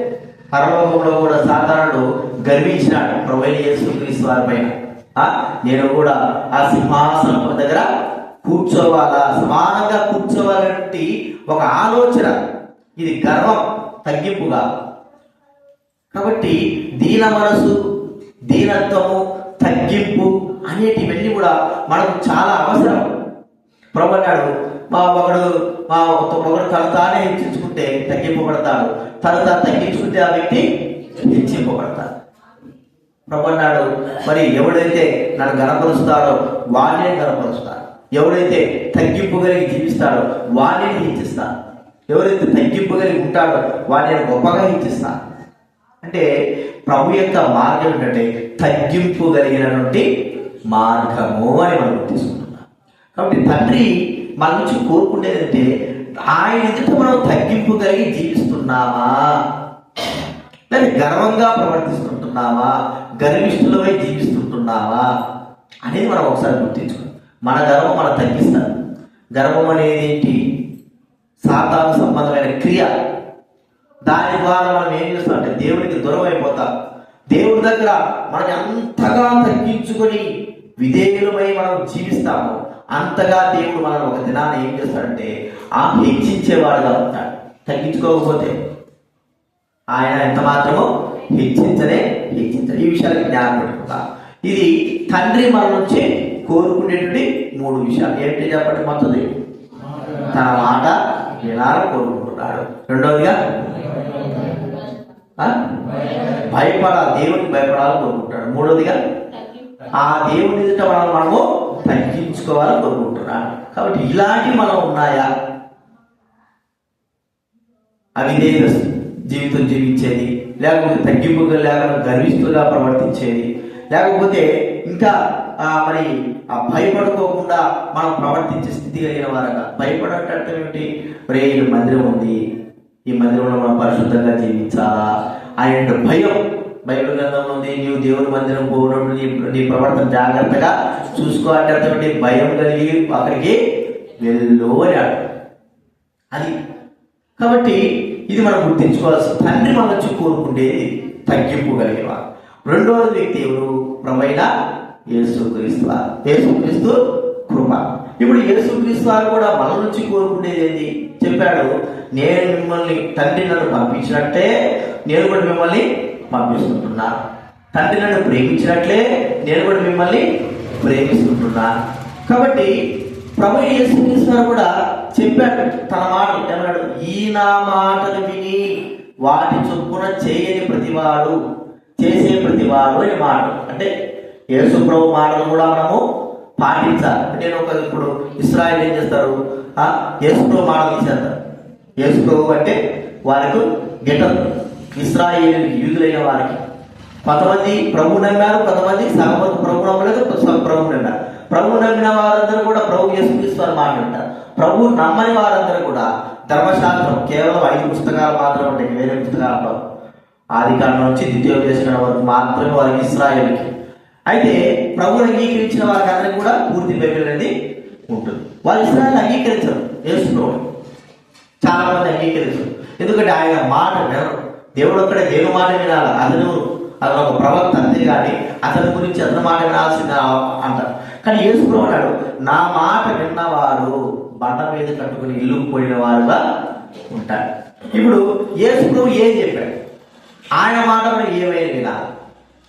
పరలోకంలో కూడా సాతానుడు గర్వించినాడు ప్రభువైన యేసుక్రీస్తు వారి పైన. నేను కూడా ఆ సింహాసనం దగ్గర కూర్చోవాలా, సమానంగా కూర్చోవాలంటే ఒక ఆలోచన. ఇది గర్వం, తగ్గింపుగా. కాబట్టి దీన మనసు, దీనత్వము, తగ్గింపు అనేటివన్నీ కూడా మనకు చాలా అవసరం. ప్రభు అన్నాడు, ఒకడు తను తానే హెచ్చించుకుంటే తగ్గింపబడతాడు, తను తాను తగ్గించుకుంటే ఆ వ్యక్తి హెచ్చింపబడతాడు. ప్రభు అన్నాడు, మరి ఎవడైతే నన్ను గణపరుస్తాడో వాడినే గణపరుస్తాడు, ఎవడైతే తగ్గింపు కలిగి జీవిస్తాడో వాడిని హెచ్చిస్తాడు, ఎవరైతే తగ్గింపు కలిగి ఉంటాడో వాడిని గొప్పగా హెచ్చిస్తాడు. అంటే ప్రభు యొక్క మార్గం ఏంటంటే తగ్గింపు కలిగినటువంటి మార్గము అని మనం తీసుకుంటున్నాం. కాబట్టి తండ్రి మన నుంచి కోరుకునేదంటే ఆయన ఎదుట మనం తగ్గింపు కలిగి జీవిస్తున్నామా, లేదా గర్వంగా ప్రవర్తిస్తుంటున్నావా, గర్విష్ఠులమై జీవిస్తుంటున్నావా అనేది మనం ఒకసారి గుర్తించుకోండి. మన గర్వం మనం తగ్గిస్తాం. గర్వం అనేది ఏంటి? సాతాను సంబంధమైన క్రియ. దాని ద్వారా మనం ఏం చేస్తామంటే దేవుడికి దూరం అయిపోతాం. దేవుడి దగ్గర మనం అంతగా తగ్గించుకొని విధేయులమై మనం జీవిస్తాము, అంతగా దేవుడు మనం ఒక దినాన్ని ఏం చేస్తాడంటే హెచ్చించేవాడుగా ఉంటాడు. తగ్గించుకోకపోతే ఆయన ఎంత మాత్రమో హెచ్చించనే. ఈ విషయాలు జ్ఞానం పెట్టుకుంటా. ఇది తండ్రి మన నుంచి కోరుకునేటువంటి 3 విషయాలు. ఏంటి చెప్పండి? మొత్తది తన మాట వినాలని కోరుకుంటున్నాడు. రెండవదిగా భయపడాలి, దేవుడికి భయపడాలని కోరుకుంటాడు. మూడవదిగా ఆ దేవుని ఎదుట మనము తగ్గించుకోవాలని కోరుకుంటున్నాడు. కాబట్టి ఇలాంటివి మనం ఉన్నాయా? అవిధేయ జీవితం జీవించేది, లేకపోతే తగ్గింపుగా లేకుండా గర్విస్తుగా ప్రవర్తించేది, లేకపోతే ఇంకా మరి భయపడుకోకుండా మనం ప్రవర్తించే స్థితి కలిగిన వారగా. భయపడటం ఏమిటి? రే ఈ మందిరం ఉంది, ఈ మందిరంలో మనం పరిశుద్ధంగా జీవించాలా ఆయన భయం. బైబిల్ గ్రంథంలో ఉంది, నీవు దేవుని మందిరం పోయినప్పుడు నీ ప్రవర్తన జాగ్రత్తగా చూసుకో అంటే భయం కలిగి అక్కడికి వెళ్ళు అని అది. కాబట్టి ఇది మనం గుర్తించుకోవాల్సి. తండ్రి మన నుంచి కోరుకుండేది తగ్గింపు కలిగిన. రెండవ వ్యక్తి ఎవరు? ప్రభువైన యేసుక్రీస్తు. యేసుక్రీస్తు కృప. ఇప్పుడు యేసుక్రీస్తు వారు కూడా మన నుంచి కోరుకునేది ఏంటి చెప్పాడు? నేను మిమ్మల్ని, తండ్రి నన్ను పంపించినట్టే నేను కూడా మిమ్మల్ని పంపిస్తుంటున్నా. తండ్రి నన్ను ప్రేమించినట్లే నేను కూడా మిమ్మల్ని ప్రేమిస్తుంటున్నా. కాబట్టి ప్రభు యేసుక్రీస్తు వారు కూడా చెప్పాడు తన మాటలు. ఏమన్నాడు? ఈ నా మాటలు విని వాటి చొప్పున చేయని ప్రతివాడు, చేసే ప్రతివాడు అని మాట. అంటే యేసు ప్రభు మాటలు కూడా మనము పాటించాలి. నేను ఇప్పుడు ఇశ్రాయేలు ఏం చేస్తారు? యేసు ప్రభు మాటలు తీసేస్తారు. యేసు ప్రభు అంటే వారికి గిట్టదు. ఇశ్రాయేలు యూదులైన వారికి కొంతమంది ప్రభు నమ్మారు, కొంతమంది సగం ప్రభు నమ్మలేదు, ప్రభు నమ్మారు. ప్రభు నమ్మిన వారందరూ కూడా ప్రభు యేసుక్రీస్తు వారు మాట్లాడతారు. ప్రభు నమ్మని వారందరూ కూడా ధర్మశాస్త్రం కేవలం 5 పుస్తకాలు మాత్రం ఉంటాయి, వేరే పుస్తకాలు ఆదికాండం నుంచి ద్వితీయోపదేశం వరకు మాత్రమే వారికి ఇశ్రాయేలుకి. అయితే ప్రభువుని అంగీకరించిన వారికి అందరికీ కూడా పూర్తి బైబిల్ అనేది ఉంటుంది. వాళ్ళు ఇశ్రాయేలు అంగీకరించరు, యేసు ప్రభు చాలా మంది అంగీకరించరు. ఎందుకంటే ఆయన మాట వినరు. దేవుడు ఒక్కడే దేవుని మాట వినాలి. అతను ఒక ప్రవక్త, అంతే కానీ అతని గురించి అతని మాట వినాల్సింది అంటారు. కానీ యేసు ప్రభు అన్నాడు, నా మాట విన్నవారు బండ మీద కట్టుకుని ఇల్లు పోయిన వారుగా ఉంటాడు. ఇప్పుడు యేసు ప్రభు ఏం చెప్పాడు? ఆయన మాట మనం ఏమైనా వినాలి.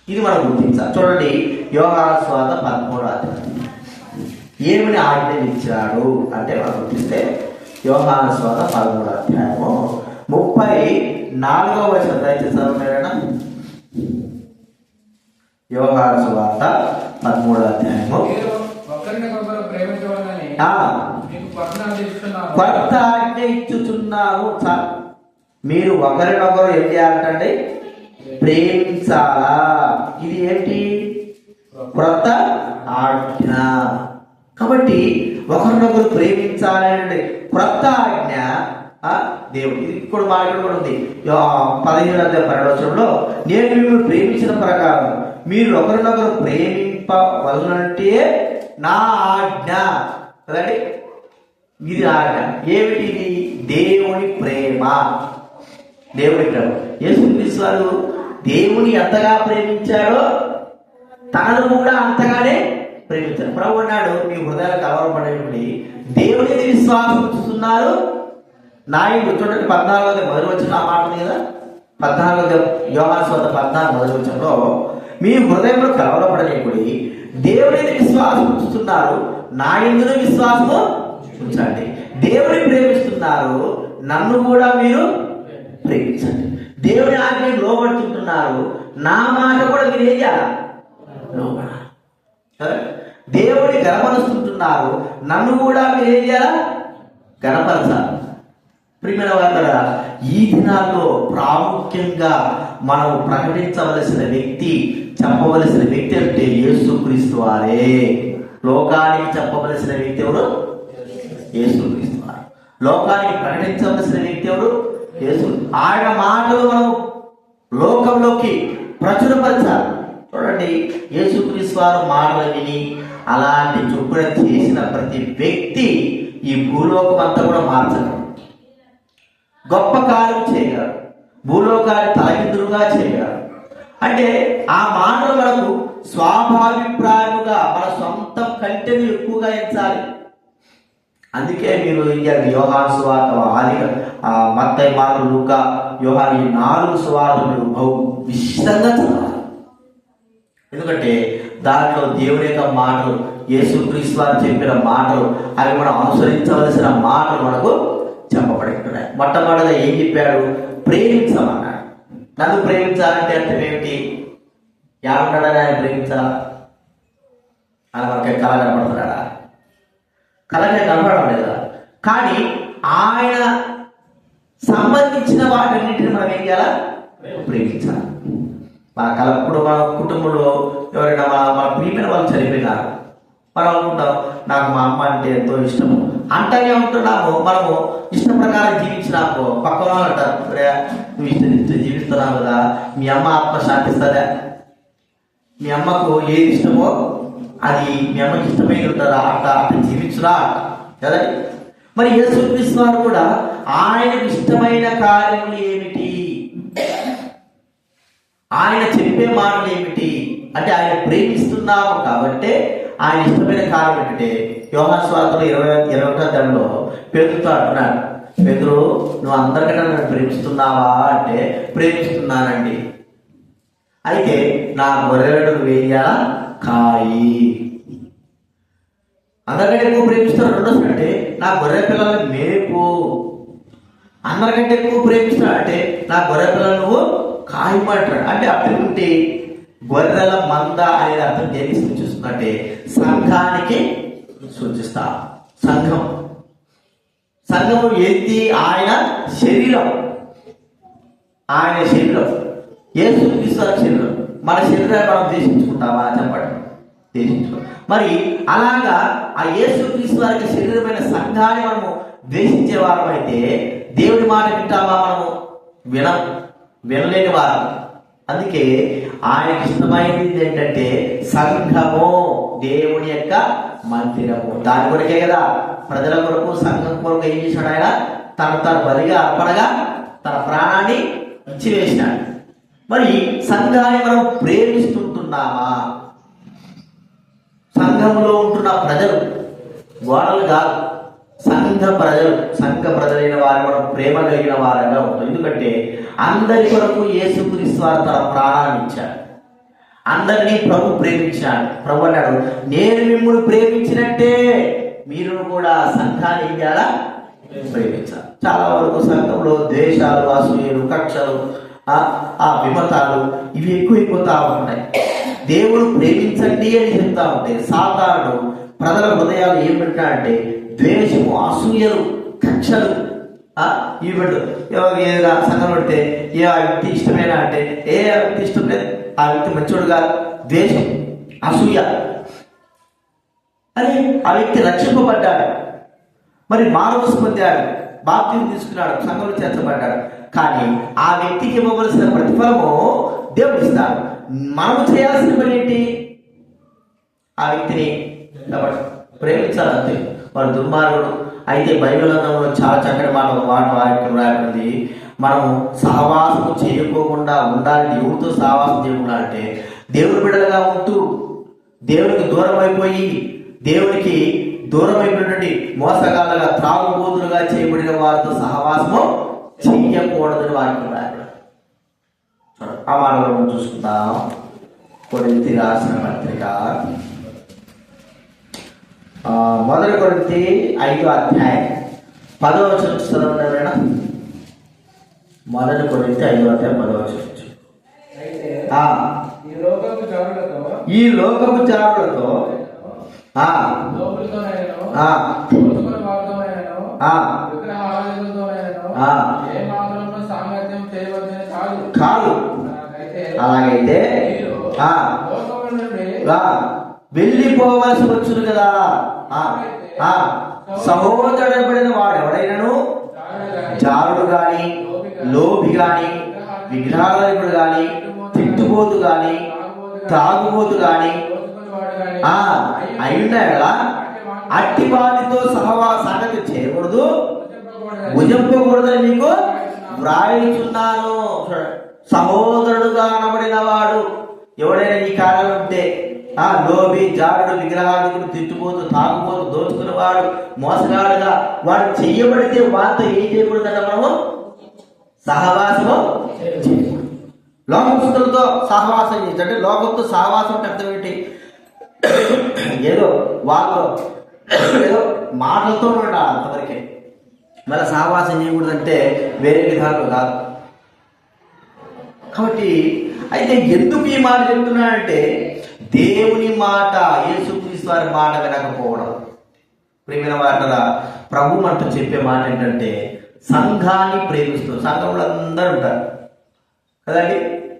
ఇది మనం గుర్తించాలి. చూడండి, యోహాను సువార్త 13వ అధ్యాయం ఏమని ఆజ్ఞయించాడు అంటే మనం గుర్తిస్తే యోహాను సువార్త 13వ అధ్యాయము 34వ వచనం దయచేసి చదవండి. యోహాను సువార్త 13వ అధ్యాయము కొత్త ఆజ్ఞ ఇచ్చుచున్నాను. మీరు ఒకరినొకరు ఏం చేయాలంటే ప్రేమించాలా. ఇది ఏంటి? క్రొత్త ఆజ్ఞ. కాబట్టి ఒకరినొకరు ప్రేమించాలి క్రొత్త ఆజ్ఞ దేవుడు. ఇది కూడా కూడా ఉంది 15వ అధ్యాయం 12వ వచనంలో, నేను మిమ్మల్ని ప్రేమించిన ప్రకారం మీరు ఒకరినొకరు ప్రేమింపవలనంటే నా ఆజ్ఞ కదండి. ఇది ఆజ్ఞ. ఏమిటి ఇది? దేవుని ప్రేమ. దేవుని ప్రేమ. యేసుక్రీస్తు వారు దేవుని ఎంతగా ప్రేమించాడో తనను కూడా అంతగానే ప్రేమించారు. ప్రభు అన్నాడు, మీ హృదయాలు కలవరపడేవి దేవుని విశ్వాసం ఉంచుతున్నారు నాయకుడు. చూడండి 14 మొదలు వచ్చిన ఆ మాట ఉంది కదా, 14 యోహాను సువార్త 14 మొదలు వచ్చంలో, మీ హృదయంలో కలవరపడలేకుడి దేవుని విశ్వాసం ఉంచుతున్నారు, నా యందు విశ్వాసము ఉంచండి. దేవుని ప్రేమిస్తున్నారు, నన్ను కూడా మీరు ప్రేమించండి. దేవుని ఆజ్ఞకు లోబడుతుంటున్నారు, నా మాట కూడా మీరు ఏం చేయాలి? లోబడాలి. దేవుని గణపరుస్తుంటున్నారు, నన్ను కూడా మీరు ఏం చేయాలా? గణపరచాలి. ప్రియమైన వారు, ఈ దినాల్లో ప్రాముఖ్యంగా మనం ప్రకటించవలసిన వ్యక్తి, చెప్పవలసిన వ్యక్తి అంటే యేసుక్రీస్తు వారే. లోకానికి చెప్పవలసిన వ్యక్తి ఎవరు? యేసుక్రీస్తు వారు. లోకానికి ప్రకటించవలసిన వ్యక్తి ఎవరు? యేసు. ఆయన మాటలు మనం లోకంలోకి ప్రచురపరచాలి. చూడండి, యేసుక్రీస్తు వారు మాటలు విని అలాంటి చొప్పున చేసిన ప్రతి వ్యక్తి ఈ భూలోకం అంతా కూడా మార్చగలరు, గొప్ప కార్యం చేయగలరు, భూలోకాన్ని తలకిందులుగా చేయగలరు. అంటే ఆ మాటలు మనకు స్వాభావిప్రాయముగా మన సొంతం కంటే ఎక్కువగా ఎంచాలి. అందుకే మీరు యోహాను సువార్త, మత్తయి, మార్కు, లూకా, యోహాను ఈ 4 సువార్తలు బహు విశిష్టంగా చదవాలి. ఎందుకంటే దాంట్లో దేవుని యొక్క మాటలు, యేసుక్రీస్తు వారు చెప్పిన మాటలు, అవి మనం అనుసరించవలసిన మాటలు మనకు చెప్పబడి ఉంటున్నాయి. మొట్టమొదటిగా ఏం చెప్పాడు? ప్రేమించమన్నాడు. నన్ను ప్రేమించాలంటే అర్థం ఏమిటి? ఎవరున్నాడని ఆయన ప్రేమించాలా? ఆయన మనకి కళ కనపడుతున్నాడా? కళగా కనపడడం లేదా? కానీ ఆయన సంబంధించిన వాటన్నింటిని మనం ఏం చేయాలా? ప్రేమించాలి. మన కలప్పుడు మన కుటుంబంలో ఎవరైనా మన ప్రియమైన వాళ్ళు చనిపోయినారు, మనం అనుకుంటాం నాకు మా అమ్మ అంటే ఎంతో ఇష్టము అంటనే ఉంటున్నాము. మనము ఇష్టం ప్రకారం జీవించినాము. పక్కన వాళ్ళు అంటారు, నువ్వు ఇష్టం జీవిస్తున్నావు కదా, మీ అమ్మ ఆత్మ శాంతిస్తుందా? మీ అమ్మకు ఏది ఇష్టమో అది మీ అమ్మకి ఇష్టమైన ఉంటారా? అట్లా జీవించురా కదా. మరి యేసుక్రీస్తు వారు కూడా ఆయనకు ఇష్టమైన కార్యములు ఏమిటి, ఆయన చెప్పే మాటలు ఏమిటి అంటే ఆయన ప్రేమిస్తున్నాము కాబట్టి ఆయన ఇష్టమైన కార్యం ఏంటంటే యోహాను సువార్తలో 21వ అధ్యాయంలో పేతురుతో అంటున్నాడు, పేతురు నువ్వు అందరికంటే నన్ను ప్రేమిస్తున్నావా అంటే ప్రేమిస్తున్నానండి. అయితే నా గొర్రెలను వేయాలా కాయి. అందరికంటే ఎక్కువ ప్రేమిస్తున్నాడు. రెండోసారి అంటే నా గొర్రె పిల్లలను మేపు. అందరికంటే ఎక్కువ ప్రేమిస్తున్నాడు అంటే నా గొర్రె పిల్లలు నువ్వు కాయమంటాడు. అంటే అర్థం గొర్రెల మంద అనేది అర్థం దేనికి సూచిస్తుందంటే సంఘానికి సూచిస్తా. సంఘము ఏంటి? ఆయన శరీరం. ఆయన శరీరం యేసుక్రీస్తు శరీరం. మన శరీరాన్ని మనం ద్వేషించుకుంటామా? చెప్పండి, ద్వేషించుకో. మరి అలాగా ఆ యేసుక్రీస్తు వారికి శరీరమైన సంఘాన్ని మనము ద్వేషించే వారం అయితే దేవుడి మాట వింటామా? మనము వినలేని వారు. అందుకే ఆయనకి ఇష్టమైనది ఏంటంటే సంఘము, దేవుని యొక్క మందిరము. దాని కొరకే కదా ప్రజల కొరకు, సంఘం కొరకు ఏం చేశాడు? ఆయన తను బలిగా అర్పణగా తన ప్రాణాన్ని ఇచ్చివేసినాడు. మరి సంఘాన్ని మనం ప్రేమిస్తుంటున్నామా? సంఘంలో ఉంటున్న ప్రజలు, గోడలు కాదు, సంఘ ప్రజలైన వారు మనం ప్రేమ కలిగిన వారంగా ఉంటాం. ఎందుకంటే అందరి కొరకు యేసుక్రీస్తు వారు తన ప్రాణాన్ని ఇచ్చాడు. అందరినీ ప్రభు ప్రేమించాడు. ప్రభు అన్నాడు, నేను మిమ్మల్ని ప్రేమించినట్టే మీరు కూడా సంఘాన్ని ఏం చేయాలా? ప్రేమించాలి. చాలా వరకు సంఘంలో ద్వేషాలు, అసూయలు, కక్షలు, ఆ విమతాలు ఇవి ఎక్కువైపోతా ఉంటాయి. దేవుడు ప్రేమించండి అని చెప్తా ఉంటే సాధారణ ప్రజల హృదయాలు ఏం పెట్టాలంటే ద్వేషము, అసూయలు, కక్షలు. ఇవి పెట్టు. ఏదైనా సంఘం పెడితే ఆ వ్యక్తి ఇష్టమేనా అంటే ఆ వ్యక్తి ఇష్టం లేదు, ఆ వ్యక్తి మంచోడుగా, ద్వేషం, అసూయ. అని ఆ వ్యక్తి రక్షింపబడ్డాడు, మరి మానవసు పొందాడు, బాప్తిజం తీసుకున్నాడు, సంఘంలో చేర్చబడ్డాడు. కానీ ఆ వ్యక్తికి ఇవ్వవలసిన ప్రతిఫలము దేవుడు ఇస్తాడు. మనము చేయాల్సిన పని ఏంటి? ఆ వ్యక్తిని ప్రేమించాలి అంతే. వాడు దుర్మార్గుడు అయితే బైబిల్ అన్నంలో చాలా చక్కటి వాక్యం రాయబడింది. మనం సహవాసం చేయకోకుండా ఉండాలి. ఎవరితో సహవాసం చేయకుండా అంటే దేవుని బిడ్డలుగా ఉంటూ దేవునికి దూరం అయిపోయి దేవునికి దూరం అయిపోయినటువంటి మోసగాళ్ళగా త్రాగుబోతులుగా చేయబడిన వారితో సహవాసము చెయ్యకూడదని వాక్యం రాయబడింది. ఆ మాటలో మనం చూసుకుందాం. కొరింథీ రాసిన పత్రిక 1 కొరింథీ 5వ అధ్యాయం 10వ వచనం చదవండి ఎవరైనా. 1 కొరింథీ 5వ అధ్యాయం 10వ వచనం. ఈ లోకపు చారులతో కాదు. అలాగైతే వెళ్ళిపోవలసి వచ్చును కదా. సహోదరుడబడిన వాడు ఎవడైనాను జారుడు గాని, లోభి గాని, విగ్రహారాధకుడు గాని, తిట్టుబోతు గాని, తాగుబోతు గాని అయినా అట్టి వాటితో సంగతి చేయకూడదు, భుజంపకూడదని మీకు వ్రాయిచున్నాను. సహోదరుడుగా అనబడిన వాడు ఎవడైనా ఈ కార్యాలు ఉంటే లోబి, జారుడు, విగ్రహాధికుడు, తిట్టుబోతు, తాగుబోతు, దోచుకునేవాడు, మోసగాడుగా వాడు చెయ్యబడితే వారితో ఏం చేయకూడదంట, మనము సహవాసము చేయకూడదు. లోకస్తులతో సహవాసం చేయొచ్చు. అంటే లోకంతో సహవాసం అర్థం ఏంటి? ఏదో వాళ్ళు ఏదో మాటలతో ఉండాలి అంతవరకే. మళ్ళీ సహవాసం చేయకూడదంటే వేరే విధాలు కాదు. కాబట్టి అయితే ఎందుకు ఈ మాట చెప్తున్నానంటే దేవుని మాట, యేసుక్రీస్తు వారి మాట వినకపోవడం. ప్రియమైన వాటరా, ప్రభు మనతో చెప్పే మాట ఏంటంటే సంఘాన్ని ప్రేమిస్తూ, సంఘంలో అందరూ ఉంటారు కదండి.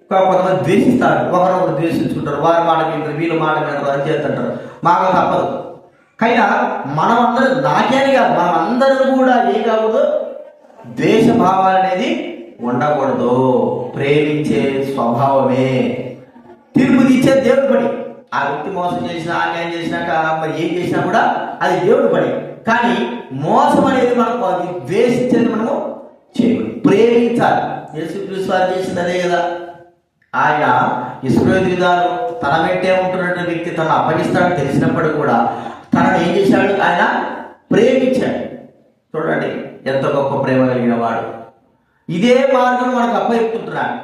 కొంతమంది ద్వేషిస్తారు, ఒకరొకరు ద్వేషించుకుంటారు, వారి మాట వింటారు, వీళ్ళ మాట వింటారు, అని చేస్తుంటారు. మాకు తప్పదు. కైనా మనం అందరం, నాకేని కాదు, మనం అందరం కూడా ఏం కాకూడదు, ద్వేష భావాలు అనేది ఉండకూడదు. ప్రేమించే స్వభావమే. తీర్పు తీర్చే దేవుడి పని. ఆ వ్యక్తి మోసం చేసినా, అన్యాయం చేసినాక మరి ఏం చేసినా కూడా అది దేవుడి పని. కానీ మోసం అనేది మనం ద్వేషించేది మనము చేయకూడదు, ప్రేమించాలి. యేసుక్రీస్తు వారు చేసింది అదే కదా. ఆయన ఇశ్రాయేలీయులను తన వెంటే ఉంటున్న వ్యక్తి తను అప్పగిస్తాడని తెలిసినప్పుడు కూడా తనను ఏం చేశాడు? ఆయన ప్రేమించాడు. చూడండి ఎంత గొప్ప ప్రేమ కలిగిన వాడు. ఇదే మార్గం మనకు అప్పచెప్తున్నాడు.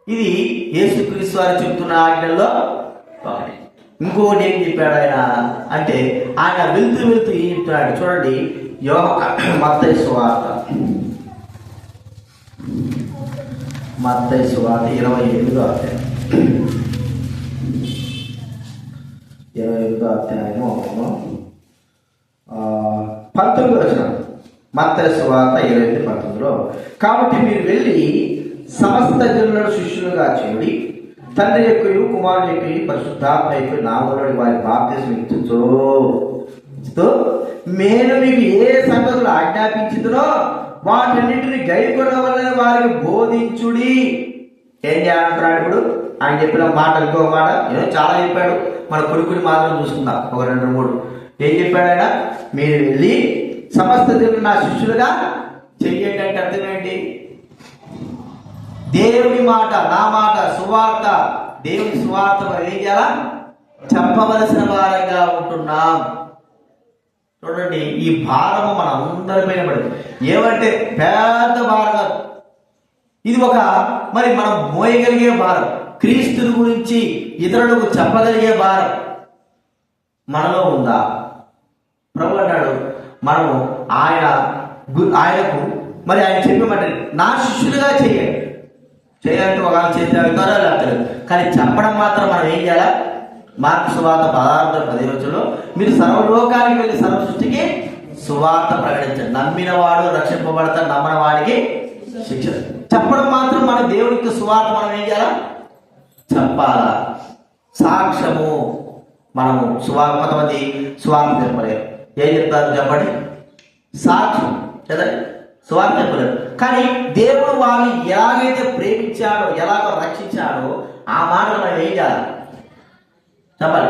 ఇది యేసుక్రీస్తు వారు చెప్తున్న ఆజ్ఞల్లో ఒకటి. ఇంకోటి ఏం చెప్పాడు ఆయన అంటే, ఆయన వెళ్తూ వెళ్తూ ఏం చెప్తున్నాడు చూడండి. మత్తయి సువార్త 28వ అధ్యాయం 19వ వచనం. మత్తయి సువార్త 28:19లో, కాబట్టి మీరు వెళ్ళి సమస్త జనులను శిష్యులుగా చేయుడి, తండ్రి యొక్కయు కుమారుని యొక్కయు పరిశుద్ధాత్మ యొక్క నామములో వారి బాప్తిస్మం ఇచ్చుచు, నేను మీకు ఏ సంగతులు ఆజ్ఞాపించుదునో వాటన్నింటిని గైకొనవలెనని వారికి బోధించుడి. ఏం చేయాలంటున్నాడు ఇప్పుడు? ఆయన చెప్పిన మాట ఇంకొక మాట ఏదో చాలా చెప్పాడు. మన కొడుకుని మాత్రం చూసుకుందాం, ఒక 2-3. ఏం చెప్పాడు ఆయన? మీరు వెళ్ళి సమస్త జనులు నా శిష్యులుగా చెయ్యండి అంటే అర్థం ఏంటి? దేవుని మాట, నా మాట, సువార్త, దేవుని సువార్త మనం ఏం చేయాలా? చెప్పవలసిన వారంగా ఉంటున్నాం. చూడండి, ఈ భారము మన అందరిపైన పడింది. ఏమంటే పెద్ద భారం, ఇది ఒక మరి మనం మోయగలిగే భారం. క్రీస్తుని గురించి ఇతరులకు చెప్పగలిగే భారం మనలో ఉందా? ప్రభు అన్నాడు మనము ఆయనకు మరి ఆయన చెప్పమంటే నా శిష్యులుగా చేయాలంటే ఒకవేళ చేసే అవుతారో లేకపోతే, కానీ చెప్పడం మాత్రం మనం ఏం చేయాలా? మార్కు సువార్త 16:10 మీరు సర్వలోకానికి వెళ్ళి సర్వ సృష్టికి సువార్త ప్రకటించండి, నమ్మిన వాడు రక్షింపబడతాడు, నమ్మని వాడికి శిక్ష. చెప్పడం మాత్రం మన దేవునికి సువార్త మనం ఏం చేయాలా? చెప్పాలా? సాక్ష్యము. మనము సువార్త, కొంతమంది సువార్త చెప్పలేరు. ఏం చెప్తారు చెప్పండి? సాక్ష్యం కదా, సువార్త చెప్పలేరు. కానీ దేవుడు వాళ్ళని ఎలాగైతే ప్రేమించాడో, ఎలాగో రక్షించాడో ఆ మాటలు మనం ఏం చేయాలి? చెప్పాలి.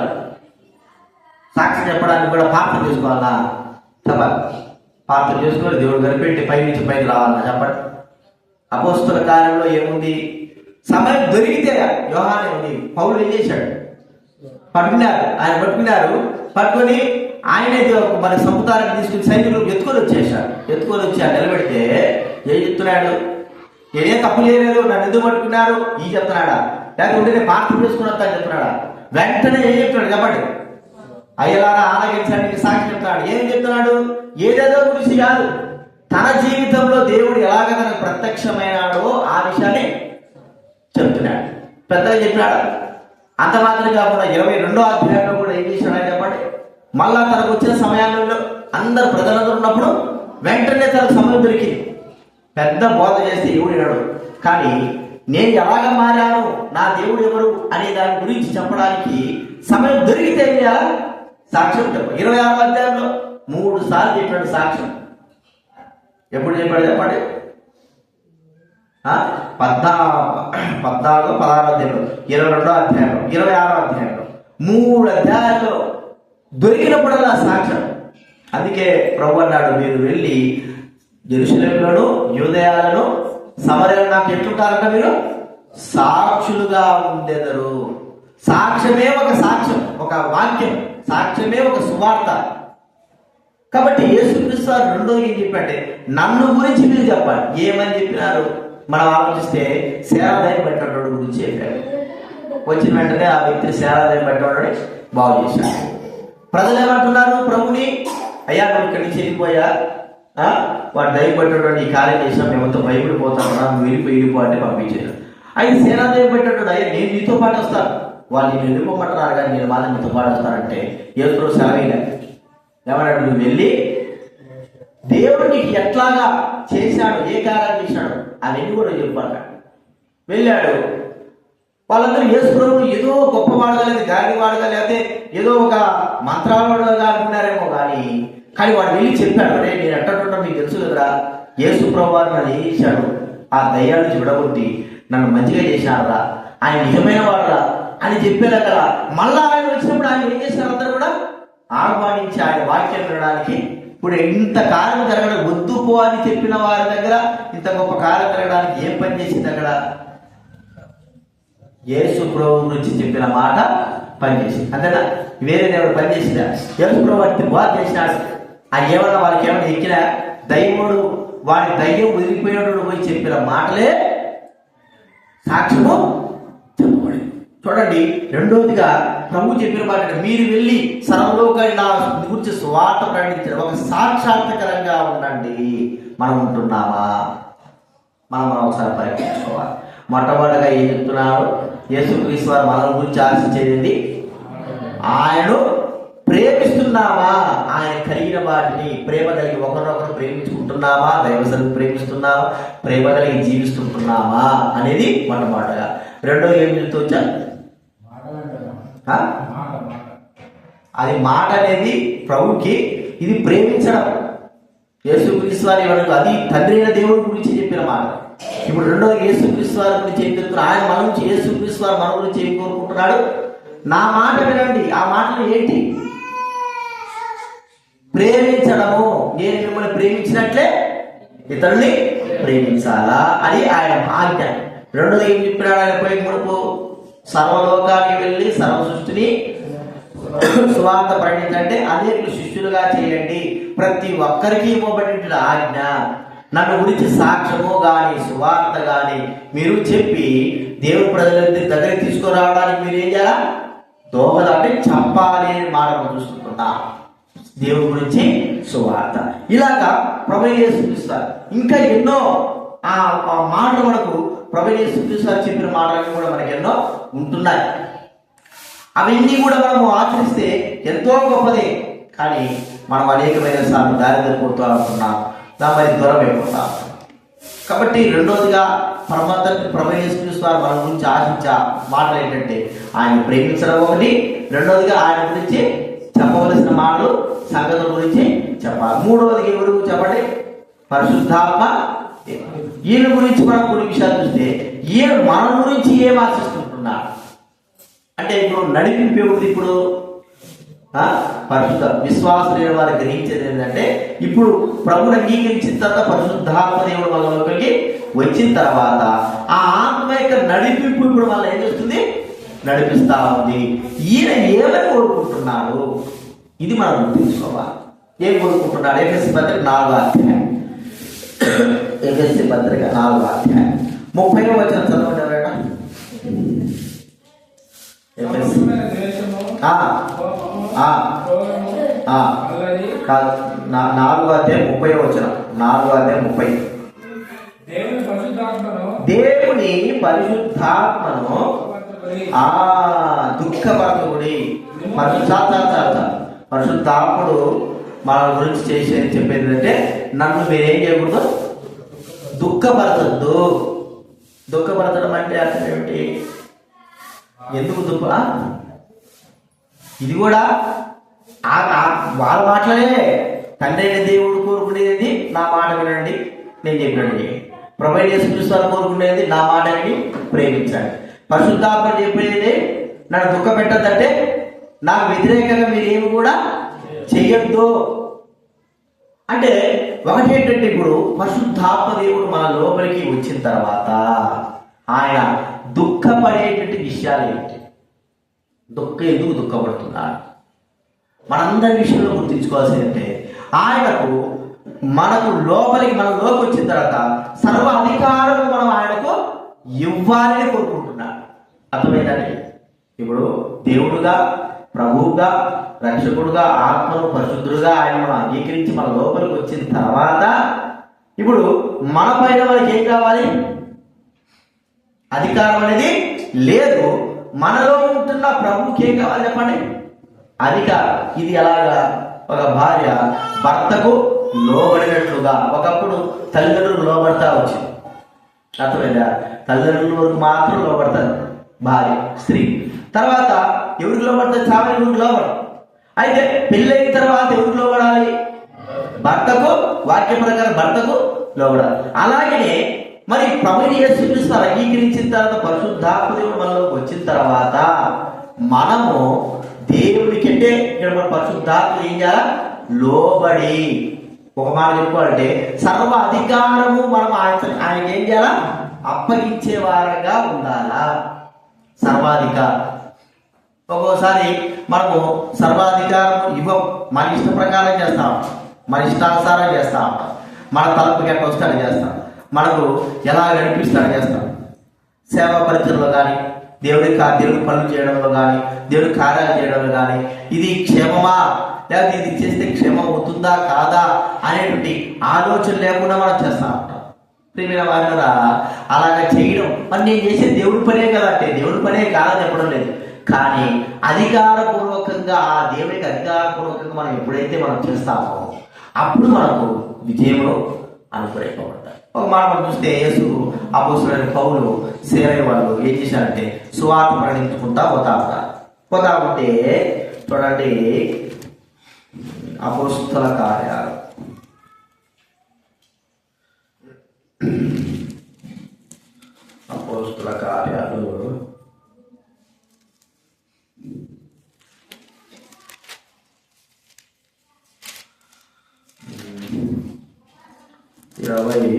సాక్ష్యం చెప్పడానికి కూడా ప్రార్థన చేసుకోవాలా? చెప్పాలి. ప్రార్థన చేసుకొని దేవుడు గడిపెట్టి పై నుంచి పైకి రావాలన్నా చెప్పండి. అపోస్తల కార్యంలో ఏముంది? సమయం దొరికితే యోహానే ఉంది. పౌలు ఏం చేశాడు? పట్టుకున్నారు. పట్టుకొని ఆయనే మన సముదారాన్ని తీసుకుని సైనికులు ఎత్తుకొని వచ్చి నిలబెడితే ఏం చెప్తున్నాడు? నేనే తప్పు చేయలేదు, నన్ను ఎందుకు పట్టుకున్నారు ఈ చెప్తున్నాడా? లేకపోతే నేను పాత్ర చేసుకుని వస్తాను చెప్తున్నాడా? వెంటనే ఏం చెప్తున్నాడు చెప్పండి? అయ్యలారా ఆలగించడానికి సాక్షి చెప్తున్నాడు. ఏం చెప్తున్నాడు? ఏదేదో గురించి కాదు, తన జీవితంలో దేవుడు ఎలాగ తనకు ప్రత్యక్షమైనాడో ఆ విషయాన్ని చెప్తున్నాడు. పెద్దగా చెప్పినాడు. అంత మాత్రం కాకుండా 22వ అధ్యాయంలో కూడా ఏం చేశాడని చెప్పండి? మళ్ళా తనకు వచ్చిన సమయాల్లో అందరు ప్రజలందరూ ఉన్నప్పుడు వెంటనే తనకు సమయం దొరికింది. పెద్ద బోధ చేస్తే ఎవడినాడు, కానీ నేను ఎలాగ మారాను, నా దేవుడు ఎవరు అనే దాని గురించి చెప్పడానికి సమయం దొరికితే సాక్ష్యం చెప్ప. 26వ అధ్యాయంలో 3 సార్లు చెప్పాడు సాక్ష్యం. ఎప్పుడు చెప్పాడు చెప్పండి? 14, 16 అధ్యాయంలో, 22వ అధ్యాయంలో, 26వ అధ్యాయంలో 3 అధ్యాయాల్లో దొరికినప్పుడల్లా సాక్ష్యం. అందుకే ప్రభు అన్నాడు, మీరు వెళ్ళి యెరూషలేములోను యూదయలను సమరయను నాకు ఎట్లుంటారంట, మీరు సాక్షులుగా ఉండెదరు. సాక్ష్యమే ఒక సాక్ష్యం, ఒక వాక్యం, సాక్ష్యమే ఒక సువార్త. కాబట్టి యేసుక్రీస్తు వారు రెండోది ఏం చెప్పంటే, నన్ను గురించి మీరు చెప్పాలి. ఏమని చెప్పినారు? మనం ఆలోచిస్తే సేరాదాయం పెట్టేవాడు గురించి చెప్పారు. వచ్చిన వెంటనే ఆ వ్యక్తిని సేరాదాయం పెట్టేవాడు బాగు చేశాడు. ప్రజలు ఏమంటున్నారు ప్రభుని? అయ్యా నువ్వు ఇక్కడి నుంచి వెళ్ళిపోయా, వాడు దయ్యం పెట్టేవాడు ఈ కార్యం చేసినా మేమంతా భయపడిపోతామన్నా, నువ్వు వెళ్ళిపో అంటే పంపించారు. అయితే సేనాదయం పెట్టేవాడు, అయ్యా నేను నీతో పాటు వస్తాను. వాళ్ళు నేను వెళ్ళిపోమంటున్నారు కానీ నేను మాత్రం మీతో పాటు వస్తానంటే ఏదో సెలవేలే. ఏమన్నాడు? నువ్వు వెళ్ళి దేవుడు నీకు ఎట్లాగా చేశాడు, ఏ కార్యం చేశాడు అవన్నీ కూడా చెప్పాడు. వెళ్ళాడు. వాళ్ళందరూ యేసు ప్రభువును ఏదో గొప్పవాడుగా లేదు, గాలివాడుగా లేకపోతే ఏదో ఒక మంత్రాలుగా అనుకున్నారేమో కానీ వాడు వెళ్ళి చెప్పాడు, అరే నేను ఎట్టంటుంటా మీకు తెలుసు కదరా, యేసు ప్రభు వారు నన్ను ఏం చేశాడు, ఆ దయ్యాన్ని విడగొట్టి నన్ను మంచిగా చేశాడరా, ఆయన నిజమైన వాడురా అని చెప్పారు కదా. మళ్ళా ఆయన వచ్చినప్పుడు ఆయన ఏం చేశారు? అందరూ కూడా ఆహ్వానించి ఆయన వాక్యం వినడానికి. ఇప్పుడు ఇంత కార్యం జరగడం వద్దు పో అని చెప్పిన వారి దగ్గర ఇంత గొప్ప కార్యం జరగడానికి ఏం పని చేసింది? అక్కడ యేసు ప్రభు గురించి చెప్పిన మాట పనిచేసింది. అంతేనా? వేరే దేవుడు పనిచేసిందా? యేసు ప్రభు అంటే బాధ చేసినాడు. ఆ ఏమన్నా వాళ్ళకి ఏమన్నా ఎక్కిన దయ్యముడు వాడి దయ్యం వదిలిపోయినప్పుడు పోయి చెప్పిన మాటలే సాక్ష్యము చెప్పబడి. చూడండి, రెండోదిగా ప్రభు చెప్పిన మాట, మీరు వెళ్ళి సర్వలోకాన్ని నా గురించి స్వార్థ ప్రకటించడం, ఒక సాక్షాత్కరంగా ఉండండి. మనం ఉంటున్నామా? మనం ఒకసారి పరీక్షించుకోవాలి. మొట్టమొదటిగా ఏం చెప్తున్నారు? యేసుక్రీస్తు వారు మన గురించి ఆశించేది ఆయనను ప్రేమిస్తున్నామా, ఆయన కలిగిన వాటిని ప్రేమ కలిగి ఒకరినొకరు ప్రేమించుకుంటున్నామా, దైవసరికి ప్రేమిస్తున్నామా, ప్రేమ కలిగి జీవిస్తుంటున్నామా అనేది మొట్టమొదటిగా. రెండోది ఏం చెప్తూ అది మాట అనేది ప్రభుకి ఇది ప్రేమించడం. యేసుక్రీస్తు వారి వరకు అది తండ్రి అయిన దేవుడి గురించి చెప్పిన మాట. ఇప్పుడు రెండోది యేసుక్రీస్తు వారి గురించి ఏం చెప్తున్నారు? ఆయన మన గురించి యేసుక్రీస్తు వారు మన గురించి ఏం కోరుకుంటున్నాడు? నా మాట వినండి. ఆ మాటలు ఏంటి? ప్రేమించడము. నేను మిమ్మల్ని ప్రేమించినట్లే ఇతరుల్ని ప్రేమించాలా అని ఆయన ఆజ్ఞ. రెండోది ఏం చెప్పినాడు? ఆయన పోయి మునుపు సర్వలోకానికి వెళ్ళి సర్వ సృష్టిని సువార్త ప్రకటించంటే అనేక శిష్యులుగా చేయండి, ప్రతి ఒక్కరికి ఇవ్వబడిన ఆజ్ఞ. నన్ను గురించి సాక్ష్యము గాని సువార్త గాని మీరు చెప్పి దేవుని ప్రజల దగ్గరికి తీసుకురావడానికి మీరు ఏం చేయాలా? దోహద అంటే చెప్పాలి అని మాట చూసుకుంటున్నా. దేవుని గురించి సువార్త ఇలాగా ప్రభువు యేసు చూపిస్తారు. ఇంకా ఎన్నో ఆ మాటలు మనకు ప్రభువు యేసు చూపిస్తారు చెప్పిన మాటలు కూడా మనకి ఎన్నో ఉంటున్నాయి. అవన్నీ కూడా మనము ఆచరిస్తే ఎంతో గొప్పదే. కానీ మనం అనేకమైన సార్లు దారి తప్పిపోతూ ఉంటున్నాం, మరి దూరం అయిపోతాం. కాబట్టి రెండోదిగా ప్రభువు యేసు క్రీస్తు మన గురించి ఆశించే మాటలు ఏంటంటే ఆయన ప్రేమించడం ఒకటి, రెండోదిగా ఆయన గురించి చెప్పవలసిన మాటలు సంగతుల గురించి చెప్పాలి. మూడవది ఎవరు చెప్పండి? పరిశుద్ధాత్మ. ఈయన గురించి మనం కొన్ని విషయాలు చూస్తే ఈయన మన గురించి ఏం ఆశిస్తుంటున్నాడు అంటే ఇప్పుడు నడిపింపేది ఇప్పుడు పరిశుద్ధ విశ్వాసులైన వారు గ్రహించేది ఏంటంటే, ఇప్పుడు ప్రభుని అంగీకరించిన తర్వాత పరిశుద్ధాత్మ దేవుడు వాళ్ళకి వచ్చిన తర్వాత ఆ ఆత్మ యొక్క నడిపింపు ఇప్పుడు వాళ్ళ ఏం చేస్తుంది, నడిపిస్తా ఉంది. ఈయన ఏమని కోరుకుంటున్నాడు, ఇది మనం గుర్తించుకోవాలి. ఏం కోరుకుంటున్నాడు? ఎఫెసీ పత్రిక 4వ అధ్యాయం, ఎఫెసీ పత్రిక 4వ అధ్యాయం 30వ వచనం చదవండి ఎవరైనా. ఎఫెసీ 4వ అధ్యాయం 30వ వచనం, 4వ అధ్యాయం 30. దేవుని పరిశుద్ధాత్మను దుఃఖపరచుకుడి. పరిశుద్ధాత్ముడు మన గురించి చేసేది చెప్పేది అంటే, నన్ను మీరేం చేయకూడదు, దుఃఖపరచద్దు. దుఃఖపరచడం అంటే అర్థం ఏమిటి? ఎందుకు దుఃఖ? ఇది కూడా వాళ్ళ మాటలే. తండ్రి అయిన దేవుడు కోరుకునేది నా మాట వినండి, నేను చెప్పినట్టు. ప్రభువైన యేసుక్రీస్తు వారు కోరుకునేది నా మాట విని ప్రేమించండి. పరిశుద్ధాత్మ చెప్పేది నన్ను దుఃఖ పెట్టద్దంటే, నాకు వ్యతిరేకంగా మీరేమి కూడా చెయ్యొద్దు అంటే. ఒకటేంటంటే, ఇప్పుడు పరిశుద్ధాత్మ దేవుడు మన లోపలికి వచ్చిన తర్వాత ఆయన దుఃఖపడేటువంటి విషయాలు ఏంటి, ఎందుకు దుఃఖపడుతున్నాడు, మనందరి విషయంలో గుర్తించుకోవాల్సిందంటే, ఆయనకు మనలోకి వచ్చిన తర్వాత సర్వ అధికారము మనం ఆయనకు ఇవ్వాలని కోరుకుంటున్నాడు. అర్థమైందండి? ఇప్పుడు దేవుడుగా, ప్రభువుగా, రక్షకుడుగా, ఆత్మను పరిశుద్ధుడుగా ఆయన మనం అంగీకరించి మన లోపలికి వచ్చిన తర్వాత ఇప్పుడు మన పైన మనకి ఏం కావాలి? అధికారం అనేది లేదు. మనలో ఉంటున్న ప్రభువుకి ఏం కావాలి చెప్పండి? అధికారం. ఇది ఎలాగా? ఒక భార్య భర్తకు లోబడినట్లుగా. ఒకప్పుడు తల్లిదండ్రులు లోబడతా వచ్చింది, అర్థమైందా? తల్లిదండ్రుల వరకు మాత్రం లోబడతారు భార్య, స్త్రీ. తర్వాత ఎవరికి లోబడతారు? చాలా ఎవరికి లోబడరు. అయితే పెళ్ళైన తర్వాత ఎవరికి లోబడాలి? భర్తకు, వాక్య ప్రకారం భర్తకు లోబడాలి. అలాగే మరి ప్రభువుని యేసుక్రీస్తు అంగీకరించిన తర్వాత పరిశుద్ధాత్మ దేవుడు మనలోకి వచ్చిన తర్వాత మనము దేవుడికి అంటే ఇక్కడ మన పరిశుద్ధాత్మ ఏం చేయాలా? లోబడి. ఒక మాట చెప్పుకోవాలంటే, సర్వ అధికారము మనం ఆయనకి ఏం చేయాలా? అప్పగించే వారంగా ఉండాలా. సర్వాధికారం. ఒక్కోసారి మనము సర్వాధికారం ఇవ్వం, మన ఇష్ట ప్రకారం చేస్తాం, మన ఇష్టానుసారం చేస్తా ఉంటాం, మన తలపుకి ఎట్లా వస్తాడు చేస్తాం, మనకు ఎలా నడిపిస్తాడు చేస్తాం. సేవా పరిచయంలో కానీ, దేవుడి పనులు చేయడంలో కానీ, దేవుడి కార్యాలు చేయడంలో కానీ, ఇది క్షేమమా లేకపోతే ఇది చేస్తే క్షేమం అవుతుందా కాదా అనేటువంటి ఆలోచన లేకుండా మనం చేస్తా ఉంటాం. ప్రియమైన వారులారా, అలాగా చేయడం మరి నేను చేసే దేవుడి పనే కదా అంటే దేవుడి పనే కాదని చెప్పడం లేదు. కానీ అధికారపూర్వకంగా ఆ దేవుడికి అధికారపూర్వకంగా మనం ఎప్పుడైతే మనం చేస్తామో అప్పుడు మనకు విజయంలో అనుగ్రహింపబడతారు. ఒక మాట మనం చూస్తే, యేసు అపోస్తలుడైన పౌలు సేవైన వాళ్ళు ఏం చేశారంటే సువార్త ప్రకటించుకుంటా పోతా ఉంటే చూడండి, అపోస్తల కార్యాలు 20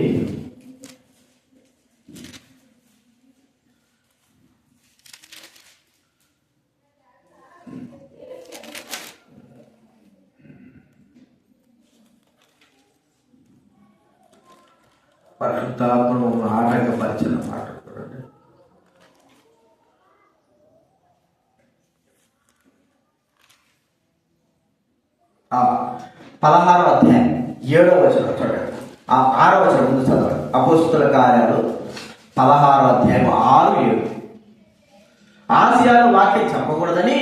పరిశుద్ధాత్మను ఆటంకపరిచిన మాట చూడండి. ఆ 16వ అధ్యాయం 7వ వచనం చూడండి. 6వ వచనం ముందు చదవండి. అపోస్తలుల కార్యాలు 16వ అధ్యాయం 6-7. ఆసియాలో వాక్యం చెప్పకూడదని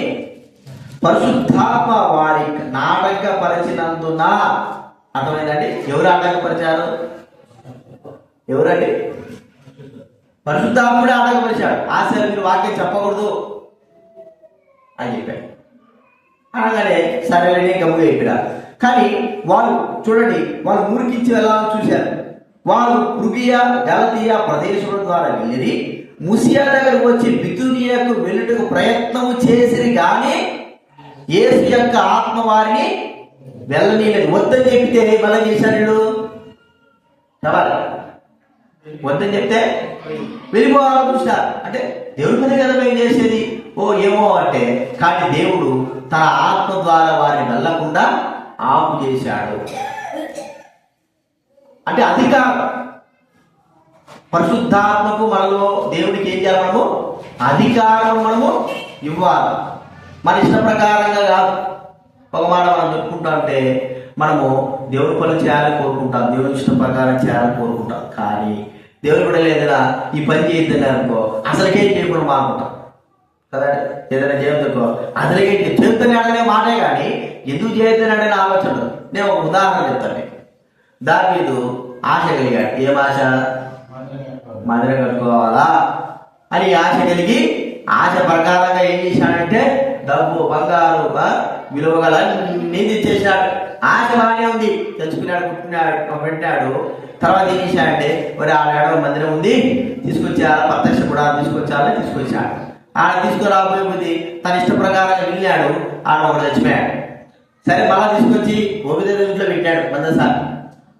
పరిశుద్ధాత్మ వారి నాటకపరిచినందున. అర్థమైందండి? ఎవరు ఆటంకపరిచారు? ఎవరండి? పరిశుద్ధాత్ముడే ఆటంకపరిచాడు. ఆసియాలో మీరు వాక్యం చెప్పకూడదు అని చెప్పాడు. అనగానే సరేలనే గమ్ముగా చెప్పాడు. కానీ వాళ్ళు చూడండి, వాళ్ళు మురికించి వెళ్ళాలని చూశారు. వాళ్ళు పృగియా గలతీయా ప్రదేశం ద్వారా వెళ్ళి ముసియా దగ్గరకు వచ్చి బితునియాకు వెళ్ళుటకు ప్రయత్నం చేసిరి, కానీ యేసు యొక్క ఆత్మ వారిని వెళ్ళనీయలేదు. వద్దని చెప్తే మళ్ళీ చేశారు వీళ్ళు చెప్పాలి. వద్దని చెప్తే వెళ్ళిపోవాలని చూసినారు. అంటే దేవుడి పని కదా మేము చేసేది, ఓ ఏమో అంటే. కానీ దేవుడు తన ఆత్మ ద్వారా వారిని వెళ్ళకుండా ఆపు చేశాడు. అంటే అధికారం, పరిశుద్ధాత్మకు మనలో దేవుడికి ఏం చేయాలి? మనము అధికారం మనము ఇవ్వాలి. మన ఇష్ట ప్రకారంగా కాదు. ఒక మాట మనం చెప్పుకుంటా అంటే మనము దేవుడి పనులు చేయాలని కోరుకుంటాం, దేవుడి ఇష్ట ప్రకారం చేయాలని కోరుకుంటాం. కానీ దేవుడు కూడా లేదన్నా ఈ పని చేయొద్దని అనుకో అసలుకే చేయకుండా మారుకుంటాం కదా. ఏదైనా చేయొద్దుకో అసలుకే చేద్దని అడగనే మాటే, కానీ ఎందుకు చేయొద్దని అడిగిన ఆలోచన. నేను ఒక ఉదాహరణ చెప్తాను మీకు. దావీదు ఆశ కలిగాడు. ఏం ఆశ? మందిరం కట్టుకోవాలా అని ఆశ కలిగి ఆశ ప్రకారంగా ఏం చేశాడంటే డబ్బు, బంగారు, విలువగలన్నీ తెచ్చేసాడు. ఆశ బాగానే ఉంది, తెచ్చుకున్నాడు, పెట్టాడు. తర్వాత ఏం చేశాడంటే మరి ఆడ మందిరం ఉంది తీసుకొచ్చాడు, ప్రత్యక్ష కూడా తీసుకొచ్చాడు. ఆడ తీసుకురాబోయే బుద్ధి తన ఇష్ట ప్రకారంగా వెళ్ళాడు. ఆడ ఒకటి చచ్చిపోయాడు. సరే మళ్ళా తీసుకొచ్చి ఓబేదేదు ఇంట్లో పెట్టాడు మందసారి.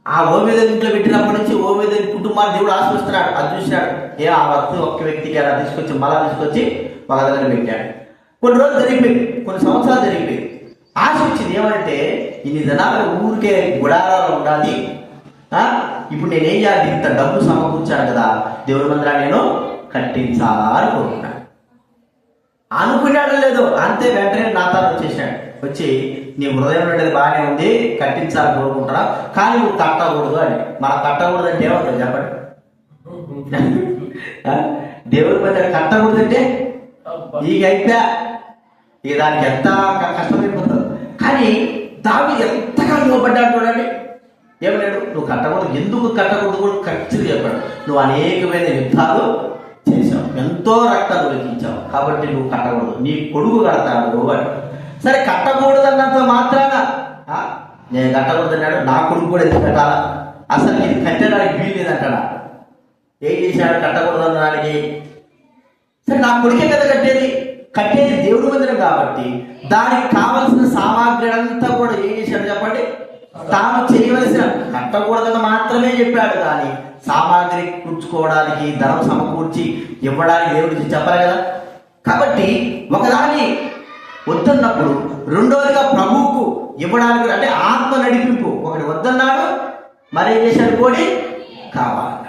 ఆ ఓబేదేదు ఇంట్లో పెట్టినప్పటి నుంచి ఓబేదేదు కుటుంబాన్ని దేవుడు ఆశిస్తున్నాడు. అది చూశాడు. ఆ ఒక్క వ్యక్తికి అలా మళ్ళా తీసుకొచ్చి ఒక దగ్గర పెట్టాడు. కొన్ని రోజులు జరిగిపోయింది, కొన్ని సంవత్సరాలు జరిగిపోయింది. ఆశ వచ్చింది ఏమంటే ఇన్ని జనాలు ఊరికే గుడారాలు ఉండాలి, ఇప్పుడు నేనేం చేయాలి? ఇంత డబ్బు సమకూర్చాను కదా, దేవుడి మందిరాన్ని నేను కట్టించాలని కోరుకున్నాడు. అనుకున్నాడు లేదు, అంతే వెంటనే నాతాను వచ్చేసాడు. వచ్చి నీ హృదయం ఉండేది బాగానే ఉంది, కట్టించాలని కోరుకుంటున్నా, కానీ నువ్వు కట్టకూడదు అని. మనం కట్టకూడదు అంటే ఏమవుతుంది చెప్పండి? దేవుడి మందిరం కట్టకూడదంటే ఇక అయిపోయా, ఇక దానికి ఎంత కష్టమైపోతుంది. కానీ దావీదు ఎంతగా లోపడ్డాడు చూడండి. ఏమన్నాడు? నువ్వు కట్టకూడదు. ఎందుకు కట్టకూడదు కూడా ఖచ్చితంగా చెప్పాడు. నువ్వు అనేకమైన యుద్ధాలు చేశావు, ఎంతో రక్తాలు లెక్కించావు, కాబట్టి నువ్వు కట్టకూడదు, నీ కొడుకు కడతాడు అని. సరే కట్టకూడదు అన్నంత మాత్రాన నేను కట్టకూడదు అన్నాడు. నా కొడుకు కూడా ఎందుకు కట్టాలా? అసలు ఇది కట్టడానికి వీలు లేదంటాడా? ఏం చేశాడు కట్టకూడదు అన్నదానికి? సరే నా కొడుకే కదా కట్టేది దేవుడి మందిరం కాబట్టి దానికి కావలసిన సామాగ్రి అంతా కూడా ఏం చేశాడు చెప్పండి? తాను చేయవలసిన, కట్టకూడదని మాత్రమే చెప్పాడు, కానీ సామాగ్రి కూర్చుకోవడానికి ధనం సమకూర్చి ఇవ్వడానికి దేవుడికి చెప్పాలి కదా. కాబట్టి ఒకదాన్ని వద్దన్నప్పుడు రెండోదిగా ప్రభువుకు ఇవ్వడానికి, అంటే ఆత్మ నడిపింపు, ఒకటి వద్దన్నాడు, మరేం చేశాడు? కోడి కావాలన్నాడు.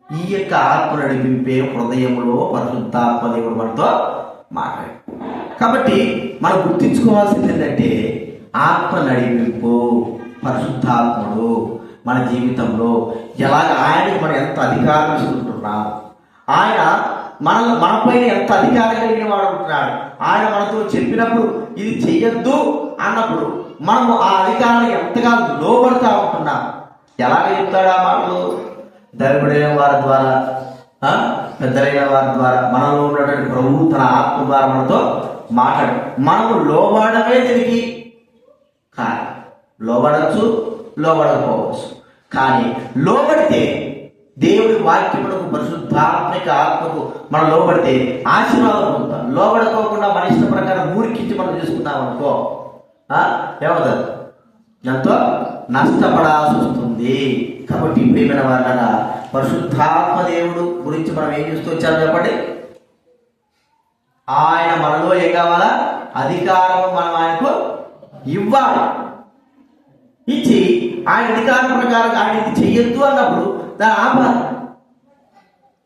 ఈ యొక్క ఆత్మ నడిపింపే హృదయంలో పరిశుద్ధాత్మ దేవుడు మనతో మాట్లాడు. కాబట్టి మనం గుర్తించుకోవాల్సింది ఏంటంటే ఆత్మ నడిపింపు, పరిశుద్ధాత్ముడు మన జీవితంలో ఎలాగ ఆయనకి మనం ఎంత అధికారం ఇస్తుంటున్నాం, ఆయన మనపైన ఎంత అధికారం కలిగిన వాడు ఉంటున్నాడు. ఆయన మనతో చెప్పినప్పుడు ఇది చెయ్యొద్దు అన్నప్పుడు మనము ఆ అధికారాన్ని ఎంతగా లోబడుతూ ఉంటున్నాం. ఎలాగ చెప్తాడు ఆ మాటలు? దైవుడైన వారి ద్వారా, పెద్దలైన వారి ద్వారా, మనలో ఉన్నటువంటి ప్రభువు తన ఆత్మ ద్వారా మనతో మాట్లాడు. మనము లోబడమే దీనికి కానీ లోబడచ్చు, లోబడకపోవచ్చు. కానీ లోబడితే దేవుడి వాక్యములకు, పరిశుద్ధాత్మిక ఆత్మకు మనం లోబడితే ఆశీర్వాదం పొందుతాం. లోబడుకోకుండా మన ఇష్ట ప్రకారం ఊరికించి మనం చేసుకుంటాం అనుకో ఏమవుతుంది? ఎంతో నష్టపడాల్సి వస్తుంది. కాబట్టి ప్రియమైన వాళ్ళ పరిశుద్ధాత్మ దేవుడు గురించి మనం ఏం చూస్తూ వచ్చామో చెప్పండి. ఆయన మనలో ఏం కావాలా? అధికారం మనం ఆయనకు ఇవ్వాలి. ఇచ్చి ఆయన అధికారం ప్రకారం ఆయన ఇది చెయ్యొద్దు అన్నప్పుడు దాన్ని ఆపాలి.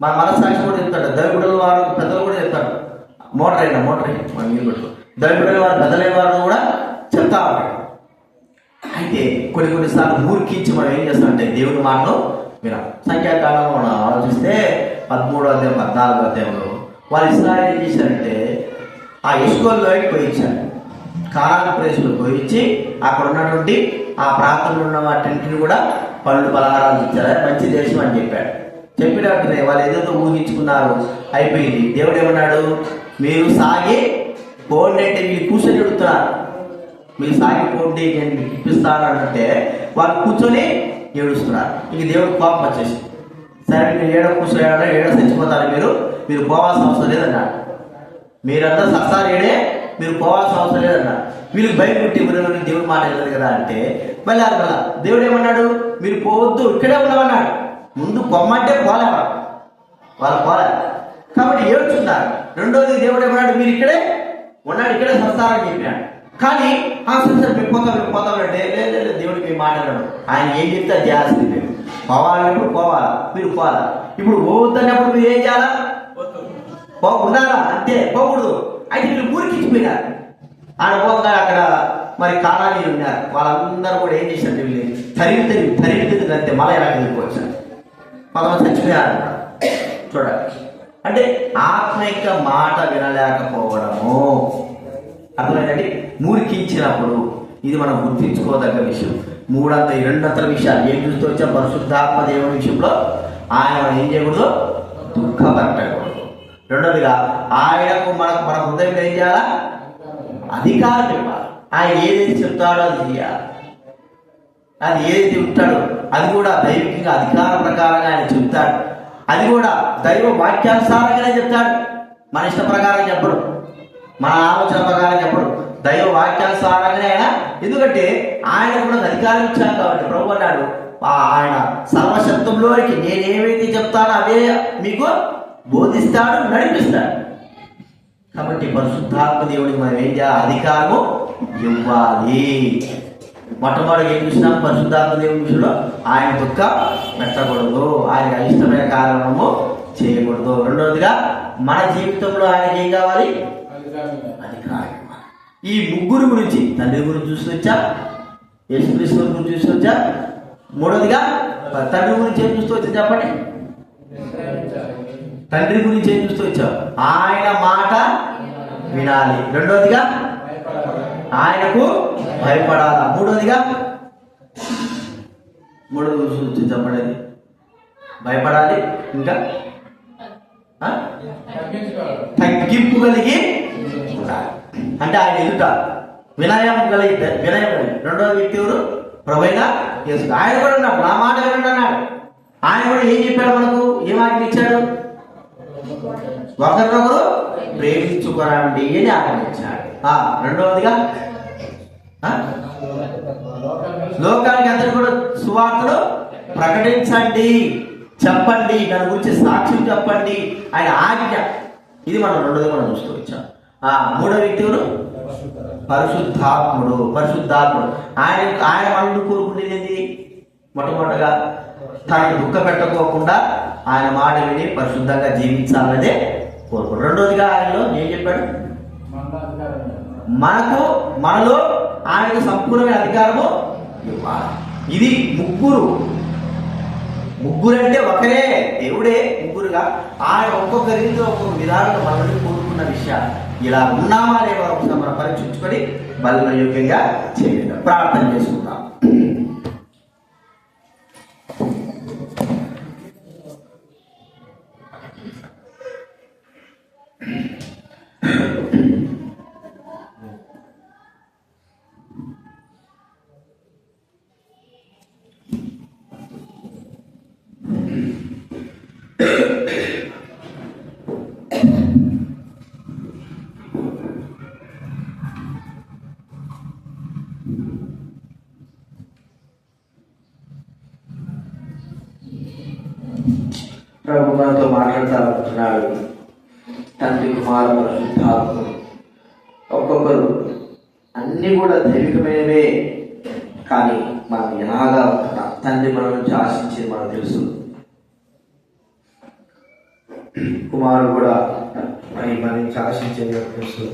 మన మనస్సాక్షి కూడా చెప్తాడు, దైవుడుల వారు పెద్దలు కూడా చెప్తాడు, మోటర్ మనం నీళ్ళు పెట్టు, దైవుడుల వారు పెద్దలైన వారు కూడా చెప్తా ఉంటాడు. అయితే కొన్నిసార్లు మూర్ఖించి మనం ఏం చేస్తామంటే దేవుడి మాటలు వినాం. సంఖ్యాకాలంలో మనం ఆలోచిస్తే 13వ అధ్యాయం 14వ అధ్యాయంలో వాళ్ళు ఇస్రాయేల్ ఏం చేశారంటే ఆ ఎష్కోల్లోకి పోయించారు. కానాను ప్రదేశంలో పోయించి అక్కడ ఉన్నటువంటి ఆ ప్రాంతంలో ఉన్న వాటిని కూడా పళ్ళు పలహారాలు ఇచ్చారు. మంచి దేశం అని చెప్పాడు. చెప్పినట్టునే వాళ్ళు ఏదేదో ఊహించుకున్నారు, అయిపోయింది. దేవుడు ఏమన్నాడు? మీరు సాగి పోండి అంటే మీరు కూర్చొని ఎడుతున్నారు, మీరు సాగి పోండి నేను మీకు ఇప్పిస్తాను అంటే వాళ్ళు కూర్చొని ఏడుస్తున్నారు. ఇంక దేవుడు కోపం వచ్చేసి, సరే మీరు ఏడో కూర్చొని ఏడో చచ్చిపోతారు, మీరు పోవాల్సిన అవసరం లేదన్నాడు. మీరంతా సస్తారేడే, మీరు పోవాల్సిన అవసరం లేదన్నా. వీళ్ళకి భయపెట్టి ఎవరెవరి దేవుడు మాట వెళ్ళదు కదా అంటే మళ్ళీ దేవుడు ఏమన్నాడు, మీరు పోవద్దు ఇక్కడే ఉండమన్నాడు. ముందు పొమ్మంటే పోలే వాళ్ళు పోలే కాబట్టి ఏడ్చున్నారు. రెండోది దేవుడు ఏమన్నాడు, మీరు ఇక్కడే ఉన్నాడు, ఇక్కడే సస్తారని చెప్పినాడు. కానీ సరే మేము పోతామంటే లేదు దేవుడికి మీ మాట అన్నాడు. ఆయన ఏం చెప్తే అది చేయాల్సింది. మేము పోవాలన్నప్పుడు పోవాలా, మీరు పోవాలా. ఇప్పుడు పోవద్దన్నప్పుడు మీరు ఏం చేయాలా, ఉన్నారా అంతే, పోకూడదు. అయితే మీరు ఊరికి ఇచ్చిపోయినారు. ఆడ పోగా అక్కడ మరి కాలాలు ఉన్నారు, వాళ్ళందరూ కూడా ఏం చేశారు, వీళ్ళు తరిగి అంతే మళ్ళీ ఎలా వెళ్ళిపోవచ్చారు, కొంతమంది చచ్చిపోయారు చూడాలి. అంటే ఆత్మిక మాట వినలేకపోవడము అర్థమైందండి. మూర్ఖించినప్పుడు ఇది మనం గుర్తించుకోదగ్గ విషయం. రెండంతల విషయాలు ఏం చూస్తూ వచ్చా, పరిశుద్ధాత్మ దేవుని విషయంలో ఆయన మనం ఏం చేయకూడదు, దుఃఖపరచకూడదు. రెండోదిగా ఆయనకు మన హృదయం ఏం చేయాలా, అధికారం ఇవ్వాలి. ఆయన ఏదైతే చెప్తాడో అది చేయాలి. అది ఏదైతే ఉంటాడో అది కూడా దైవికంగా అధికార ప్రకారంగా ఆయన చెప్తాడు. అది కూడా దైవ వాక్యానుసారంగానే చెప్తాడు. మన ఇష్ట ప్రకారం చెప్పడు, మన ఆలోచన ప్రకారం చెప్పడు, దైవ వాక్యానుసారంగానే ఆయన. ఎందుకంటే ఆయన కూడా అధికారం ఇచ్చాను కాబట్టి ప్రభు అన్నాడు, ఆయన సర్వశక్తుల్లోనికి నేనేమైతే చెప్తానో అవే మీకు బోధిస్తాడు, నడిపిస్తాడు. కాబట్టి పరిశుద్ధాత్మ దేవుడికి మనం ఏం చేయాలి, అధికారము ఇవ్వాలి. మొట్టమొదటి ఏం చూసినాం, పరిశుద్ధాత్మ దేవుని విషయంలో ఆయన దుఃఖ పెట్టకూడదు, ఆయనకు అయిష్టమైన కారణము చేయకూడదు. రెండవదిగా మన జీవితంలో ఆయనకి ఏం కావాలి, అధికారం. ఈ ముగ్గురు గురించి, తండ్రి గురించి చూస్తూ యేసుక్రీస్తు గురించి చూస్తూ మూడవదిగా తండ్రి గురించి ఏం చూస్తూ వచ్చా చెప్పండి, తండ్రి గురించి ఏం చూస్తూ వచ్చావు, ఆయన మాట వినాలి. రెండవదిగా ఆయనకు భయపడాలా. మూడోది చూసి చెప్పండి, భయపడాలి. ఇంకా తగ్గింపు కలిగి అంటే ఆయన ఎదుట వినయం కలిగితే వినయం కలిగి. రెండవ వ్యక్తి ఎవరు, ప్రభువైన యేసు. ఆయన కూడా ఉన్నాడు, నా మాట వినండి అన్నాడు. ఆయన కూడా ఏం చెప్పాడు, మనకు ఏం ఆజ్ఞ ఇచ్చాడు, ఒకరినొకరు ప్రేమించుకోరండి అని ఆజ్ఞ ఇచ్చాడు. రెండవదిగా లోకానికి అందరూ కూడా సువార్తను ప్రకటించండి, చెప్పండి, దాని గురించి సాక్ష్యం చెప్పండి, ఆయన ఆజ్ఞ. ఇది మనం రెండోది మనం చూస్తూ వచ్చాం. మూడో వ్యక్తి ఎవరు, పరిశుద్ధాత్ముడు. ఆయన మనల్ని కోరుకునేది ఏంటి, మొట్టమొదటిగా తనని దుఃఖ పెట్టకోకుండా ఆయన మాట విని పరిశుద్ధంగా జీవించాలనే కోరుకోడు. రెండోదిగా ఆయనలో ఏం చెప్పాడు, మనలో ఆయనకు సంపూర్ణమైన అధికారము ఇవ్వాలి. ఇది ముగ్గురు అంటే ఒకరే దేవుడే ముగ్గురుగా ఆయన ఒక్కొక్క రీతిలో ఒక్కొక్క విధానంలో మనల్ని కోరుకున్న విషయాలు. ఇలా ఉన్నామా లేవో ఒకసారి మనం పరీక్షించుకొని బలిలో యోగ్యంగా చేయండి. ప్రార్థన చేసుకుందాం. ప్రభు మనతో మాట్లాడుతున్నాడు. తండ్రి, కుమార, పరిశుద్ధాత్మ ఒక్కొక్కరు అన్ని కూడా దైవికమైనవే. కానీ మనం ఎలాగా ఉంటున్నాం, తండ్రి మన నుంచి ఆశించేది మనకు తెలుసు. కుమారుడు కూడా మరి మన నుంచి ఆశించేది తెలుసు.